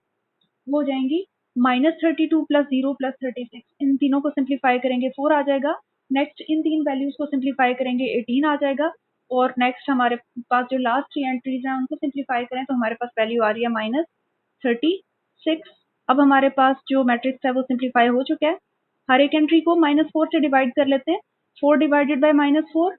वो हो जाएंगी -32 + 0 + 36। इन तीनों को सिंप्लीफाई करेंगे 4 आ जाएगा। नेक्स्ट इन तीन वैल्यूज को सिंप्लीफाई करेंगे 18 आ जाएगा और नेक्स्ट हमारे पास जो लास्ट 3 एंट्रीज हैं उनको सिंप्लीफाई करें तो हमारे पास वैल्यू आ रही है -36। अब हमारे पास जो मैट्रिक्स है वो सिंप्लीफाई हो चुका है। हर एक एंट्री को -4 से डिवाइड कर लेते हैं। 4 divided by -4,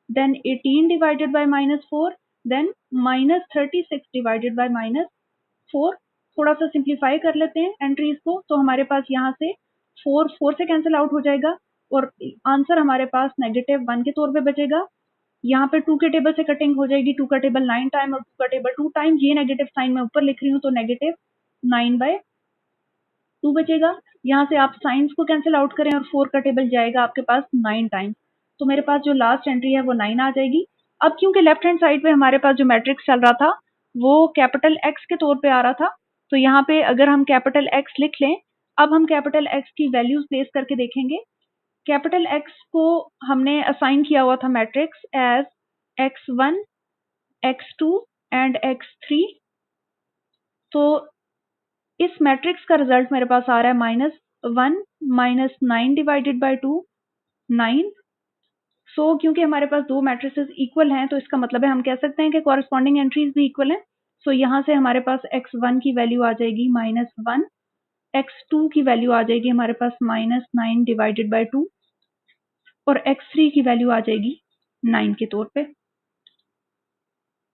then 18 divided by -4, then -36 divided by -4। थोड़ा सा सिंप्लीफाई कर लेते हैं एंट्रीज को तो हमारे पास यहाँ से 4 से कैंसिल आउट हो जाएगा और आंसर हमारे पास -1 के तौर पे बचेगा। यहाँ पे 2 के टेबल से कटिंग हो जाएगी, 2 का टेबल 9 टाइम और 2 का टेबल 2 टाइम। ये नेगेटिव साइन मैं ऊपर लिख रही हूँ तो -9/2 बचेगा। यहाँ से आप साइंस को कैंसिल आउट करें और 4 का टेबल जाएगा आपके पास 9 टाइम, तो मेरे पास जो लास्ट एंट्री है वो 9 आ जाएगी। अब क्योंकि लेफ्ट हैंड साइड पे हमारे पास जो मैट्रिक्स चल रहा था वो कैपिटल एक्स के तौर पे आ रहा था। तो यहाँ पे अगर हम कैपिटल एक्स लिख लें, अब हम कैपिटल एक्स की वैल्यूज प्लेस करके देखेंगे। कैपिटल एक्स को हमने असाइन किया हुआ था matrix as x1, x2 and x3। तो इस मैट्रिक्स का रिजल्ट मेरे पास आ रहा है -1 -9 डिवाइडेड बाय 2 9। सो क्योंकि हमारे पास दो मैट्रिसेस इक्वल हैं तो इसका मतलब है हम कह सकते हैं कि कॉरस्पॉन्डिंग एंट्रीज भी इक्वल हैं। सो यहाँ से हमारे पास x1 की वैल्यू आ जाएगी -1, x2 की वैल्यू आ जाएगी हमारे पास -9 डिवाइडेड बाय 2 और x3 की वैल्यू आ जाएगी 9 के तौर पे।